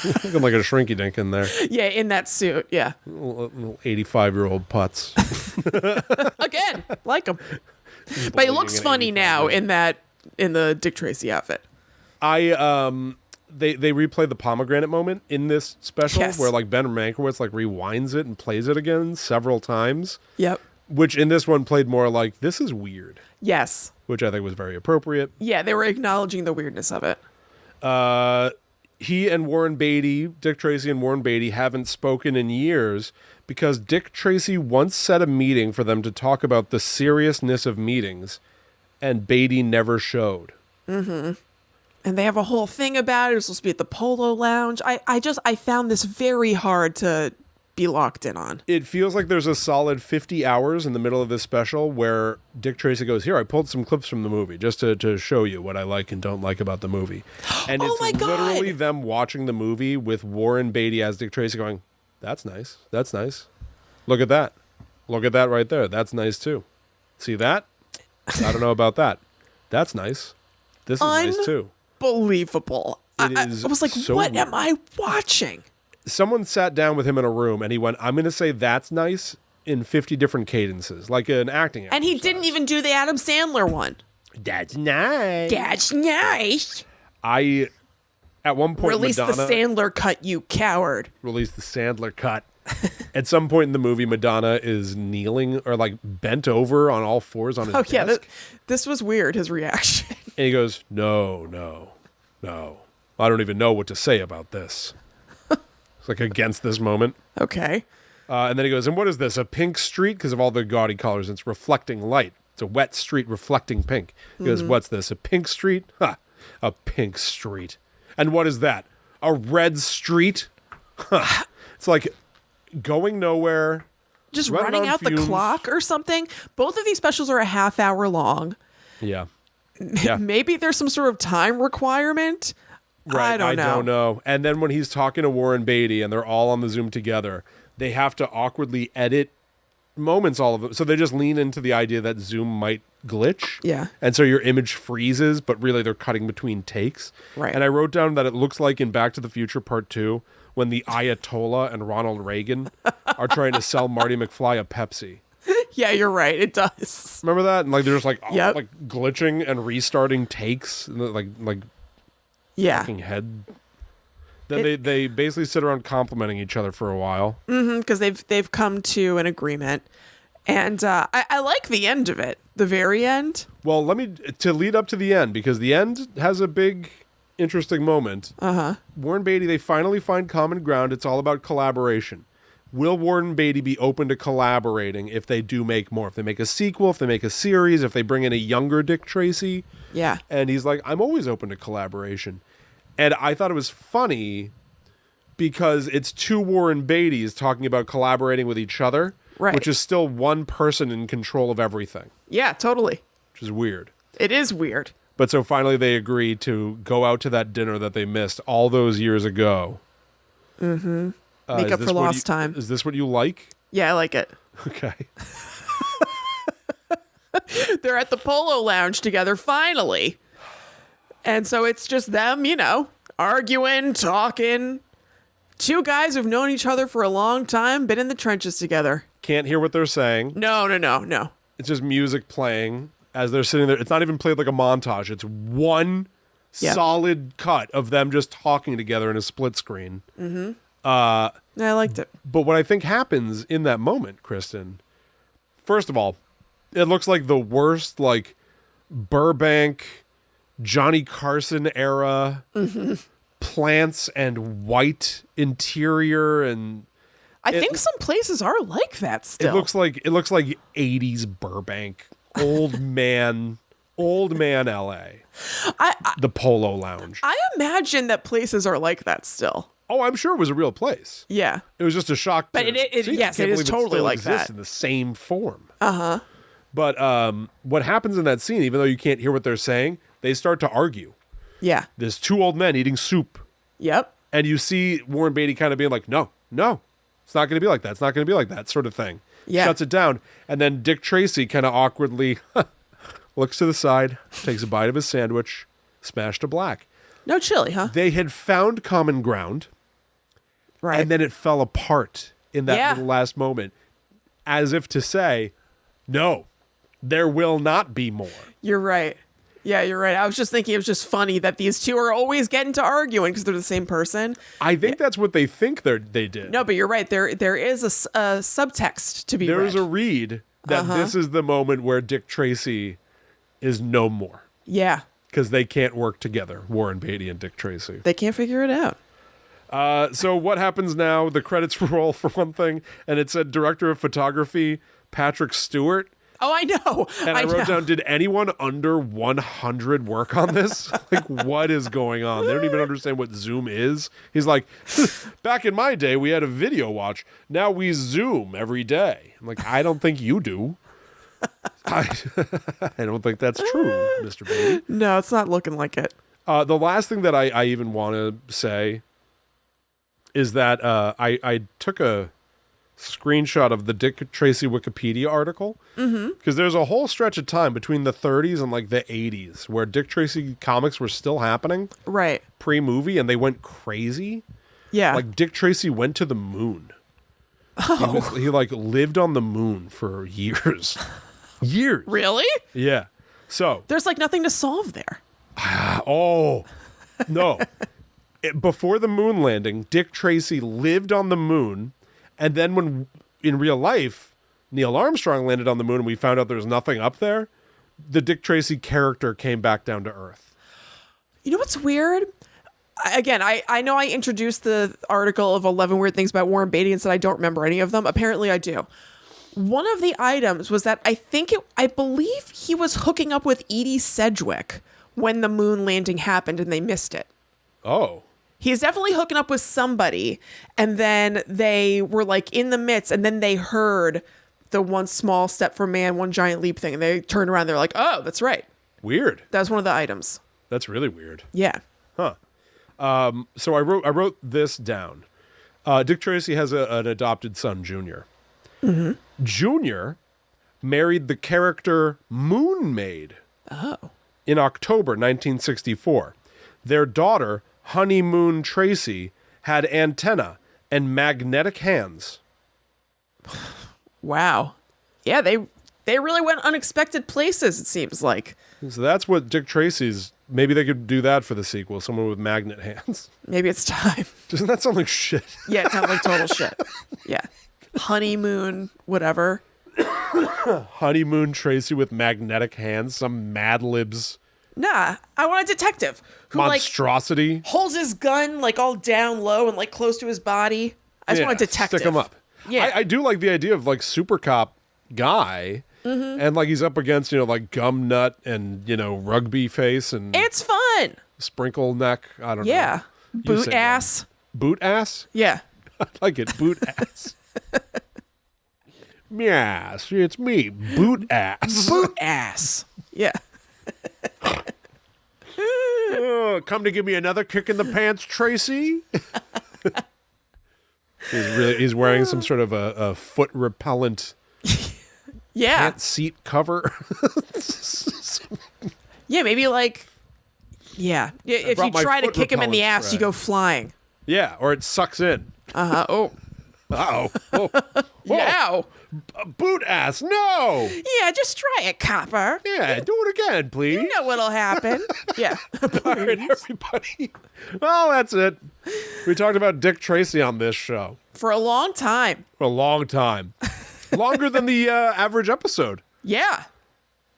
S1: Looking like a shrinky dink in there.
S2: Yeah, in that suit. Yeah.
S1: Little 85-year-old putz.
S2: Again, like him. But he looks funny now in the Dick Tracy outfit.
S1: They replay the pomegranate moment in this special
S2: Yes.
S1: where like Ben Mankiewicz like rewinds it and plays it again several times.
S2: Yep.
S1: Which in this one played more like, this is weird.
S2: Yes.
S1: Which I think was very appropriate.
S2: Yeah, they were acknowledging the weirdness of it.
S1: He and Warren Beatty, Dick Tracy and Warren Beatty, haven't spoken in years because Dick Tracy once set a meeting for them to talk about the seriousness of meetings, and Beatty never showed.
S2: Mm-hmm. And they have a whole thing about it. It was supposed to be at the Polo Lounge. I found this very hard to be locked in on.
S1: It feels like there's a solid 50 hours in the middle of this special where Dick Tracy goes, here, I pulled some clips from the movie just to show you what I like and don't like about the movie. And
S2: Oh
S1: it's
S2: my God.
S1: literally them watching the movie with Warren Beatty as Dick Tracy going, that's nice. That's nice. Look at that. Look at that right there. That's nice too. See that? I don't know about that. That's nice. This is nice too.
S2: Unbelievable. I was like,
S1: so
S2: what
S1: weird.
S2: am I watching?
S1: Someone sat down with him in a room and he went, I'm going to say that's nice in 50 different cadences, like an acting
S2: And he
S1: exercise.
S2: didn't even do the Adam Sandler one.
S1: That's nice.
S2: That's nice.
S1: At one point,
S2: Release
S1: Madonna
S2: the Sandler cut, you coward.
S1: released the Sandler cut. At some point in the movie, Madonna is kneeling or like bent over on all fours on his
S2: Oh,
S1: desk.
S2: yeah. This was weird, his reaction.
S1: And he goes, no. I don't even know what to say about this. It's like against this moment.
S2: Okay.
S1: And then he goes, and what is this, a pink street? Because of all the gaudy colors, it's reflecting light. It's a wet street reflecting pink. He goes, what's this, a pink street? Ha, a pink street. And what is that? A red street? Huh. It's like going nowhere.
S2: Just
S1: Running
S2: running
S1: on
S2: out the
S1: fumes.
S2: clock or something. Both of these specials are a half hour long.
S1: Yeah. Yeah.
S2: Maybe there's some sort of time requirement.
S1: Right,
S2: I don't know.
S1: And then when he's talking to Warren Beatty and they're all on the Zoom together, they have to awkwardly edit moments, all of them. So they just lean into the idea that Zoom might glitch.
S2: Yeah.
S1: And so your image freezes, but really they're cutting between takes.
S2: Right.
S1: And I wrote down that it looks like in Back to the Future Part 2 when the Ayatollah and Ronald Reagan are trying to sell Marty McFly a Pepsi.
S2: Yeah, you're right. It does.
S1: Remember that? And like they're just like,
S2: Yep.
S1: like glitching and restarting takes. And like
S2: Yeah.
S1: fucking head. Then they basically sit around complimenting each other for a while.
S2: Because they've come to an agreement. And I like the end of it, the very end.
S1: Well, to lead up to the end, because the end has a big, interesting moment. Warren Beatty, they finally find common ground. It's all about collaboration. Will Warren Beatty be open to collaborating if they do make more? If they make a sequel, if they make a series, if they bring in a younger Dick Tracy?
S2: Yeah.
S1: And he's like, I'm always open to collaboration. And I thought it was funny because it's two Warren Beatties talking about collaborating with each other.
S2: Right.
S1: Which is still one person in control of everything.
S2: Yeah, totally.
S1: Which is weird.
S2: It is weird.
S1: But so finally they agree to go out to that dinner that they missed all those years ago.
S2: Make up for lost time.
S1: Is this what you like?
S2: Yeah, I like it.
S1: Okay.
S2: They're at the Polo Lounge together, finally. And so it's just them, arguing, talking. Two guys who've known each other for a long time, been in the trenches together.
S1: Can't hear what they're saying.
S2: No.
S1: It's just music playing as they're sitting there. It's not even played like a montage. It's one solid cut of them just talking together in a split screen.
S2: I liked it.
S1: But what I think happens in that moment, Kristen, first of all, it looks like the worst, like, Burbank, Johnny Carson era, plants and white interior, and
S2: I think some places are like that still.
S1: it looks like 80s Burbank, old man LA. The Polo Lounge.
S2: I imagine that places are like that still.
S1: Oh, I'm sure it was a real place.
S2: Yeah.
S1: It was just a shock.
S2: But yes, it is totally like that
S1: in the same form. But what happens in that scene, even though you can't hear what they're saying, they start to argue.
S2: Yeah.
S1: There's two old men eating soup.
S2: Yep.
S1: And you see Warren Beatty kind of being like, no, it's not going to be like that. It's not going to be like that sort of thing.
S2: Yeah.
S1: Shuts it down. And then Dick Tracy kind of awkwardly looks to the side, takes a bite of his sandwich, smashed to black.
S2: No chili, huh?
S1: They had found common ground.
S2: Right.
S1: And then it fell apart in that little last moment, as if to say, no, there will not be more.
S2: You're right. Yeah, you're right. I was just thinking it was just funny that these two are always getting to arguing because they're the same person.
S1: I think that's what they think they did.
S2: No, but you're right. There is a subtext to be read.
S1: There's a read that this is the moment where Dick Tracy is no more.
S2: Yeah.
S1: Because they can't work together, Warren Beatty and Dick Tracy.
S2: They can't figure it out.
S1: So what happens now? The credits roll for one thing, and it said director of photography, Patrick Stewart.
S2: Oh, I know.
S1: And I wrote down, did anyone under 100 work on this? Like, what is going on? They don't even understand what Zoom is. He's like, back in my day, we had a video watch. Now we Zoom every day. I'm like, I don't think you do. I don't think that's true, Mr. Beatty.
S2: No, it's not looking like it.
S1: The last thing that I even want to say is that I took a screenshot of the Dick Tracy Wikipedia article because there's a whole stretch of time between the 30s and like the 80s where Dick Tracy comics were still happening,
S2: right?
S1: Pre-movie, and they went crazy.
S2: Yeah,
S1: like Dick Tracy went to the moon.
S2: Oh,
S1: he like lived on the moon for years. Years.
S2: Really?
S1: Yeah. So
S2: there's like nothing to solve there.
S1: Oh no! Before the moon landing, Dick Tracy lived on the moon. And then when, in real life, Neil Armstrong landed on the moon and we found out there was nothing up there, the Dick Tracy character came back down to Earth.
S2: You know what's weird? I know I introduced the article of 11 Weird Things About Warren Beatty and said I don't remember any of them. Apparently I do. One of the items was that I believe he was hooking up with Edie Sedgwick when the moon landing happened and they missed it.
S1: Oh.
S2: He's definitely hooking up with somebody, and then they were like in the midst, and then they heard the one small step for man, one giant leap thing, and they turned around. They're like, "Oh, that's right."
S1: Weird.
S2: That was one of the items.
S1: That's really weird.
S2: Yeah.
S1: Huh. So I wrote this down. Dick Tracy has an adopted son, Junior.
S2: Mm-hmm.
S1: Junior married the character Moon Maid.
S2: Oh.
S1: In October 1964. Their daughter, Honeymoon Tracy, had antenna and magnetic hands.
S2: Wow. Yeah, they They really went unexpected places, it seems like.
S1: So that's what Dick Tracy's. Maybe they could do that for the sequel. Someone with magnet hands.
S2: Maybe it's time.
S1: Doesn't that sound like shit?
S2: Yeah, it sounds like total shit. Yeah. Honeymoon, whatever.
S1: Honeymoon Tracy with magnetic hands. Some Mad Libs
S2: Nah, I want a detective who
S1: monstrosity.
S2: like holds his gun like all down low and like close to his body. I just want a detective.
S1: Stick him up.
S2: Yeah.
S1: I do like the idea of like super cop guy. Mm-hmm. And like he's up against, like Gum Nut and, Rugby Face and
S2: It's fun.
S1: Sprinkle Neck. I don't know.
S2: Yeah. Boot ass.
S1: Boot ass?
S2: Yeah.
S1: I like it. Boot ass. Yes, it's me. Boot ass.
S2: Boot ass. Yeah.
S1: Come to give me another kick in the pants, Tracy? He's wearing some sort of a foot repellent pant seat cover.
S2: Yeah, maybe like, if you try to kick him in the ass, you go flying.
S1: Yeah, or it sucks in.
S2: Oh.
S1: Uh-oh. Whoa.
S2: Yeah.
S1: Boot ass, no!
S2: Yeah, just try it, copper.
S1: Yeah, do it again, please.
S2: You know what'll happen. Yeah.
S1: All right, everybody. Well, that's it. We talked about Dick Tracy on this show.
S2: For a long time.
S1: For a long time. Longer than the average episode.
S2: Yeah.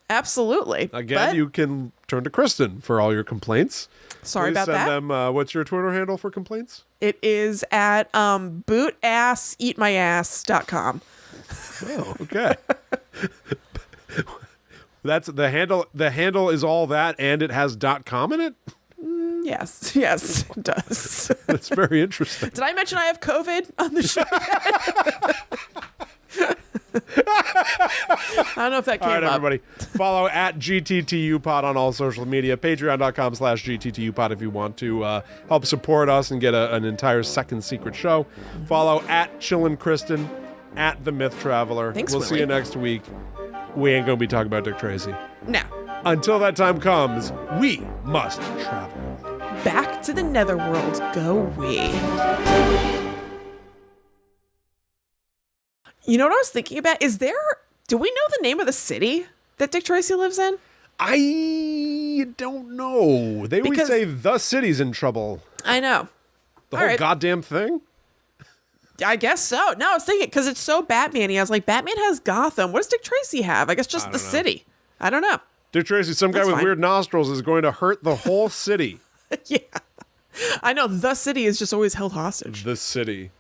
S2: Absolutely.
S1: Again, you can turn to Kristen for all your complaints.
S2: Sorry
S1: Please
S2: about that.
S1: send them, what's your Twitter handle for complaints?
S2: It is at bootasseatmyass.com.
S1: Oh, okay. That's the handle. The handle is all that, and it has .com in it.
S2: Yes, it does.
S1: That's very interesting.
S2: Did I mention I have COVID on the show? I don't know if that came
S1: all right,
S2: up.
S1: everybody. Follow at GTTUpod on all social media. Patreon.com/GTTUpod if you want to help support us and get an entire second secret show. Follow at Chillin' Kristen, at The Myth Traveler.
S2: Thanks,
S1: we'll
S2: Willie.
S1: see you next week. We ain't going to be talking about Dick Tracy.
S2: No.
S1: Until that time comes, we must travel.
S2: Back to the netherworld go we. You know what I was thinking about? Do we know the name of the city that Dick Tracy lives in?
S1: I don't know. They always say the city's in trouble.
S2: I know.
S1: The
S2: All
S1: whole
S2: right.
S1: goddamn thing?
S2: I guess so. No, I was thinking, because it's so Batman-y. I was like, Batman has Gotham. What does Dick Tracy have? I guess just the city. I don't know.
S1: Dick Tracy, some guy
S2: That's
S1: with
S2: fine.
S1: weird nostrils is going to hurt the whole city.
S2: Yeah. I know. The city is just always held hostage.
S1: The city.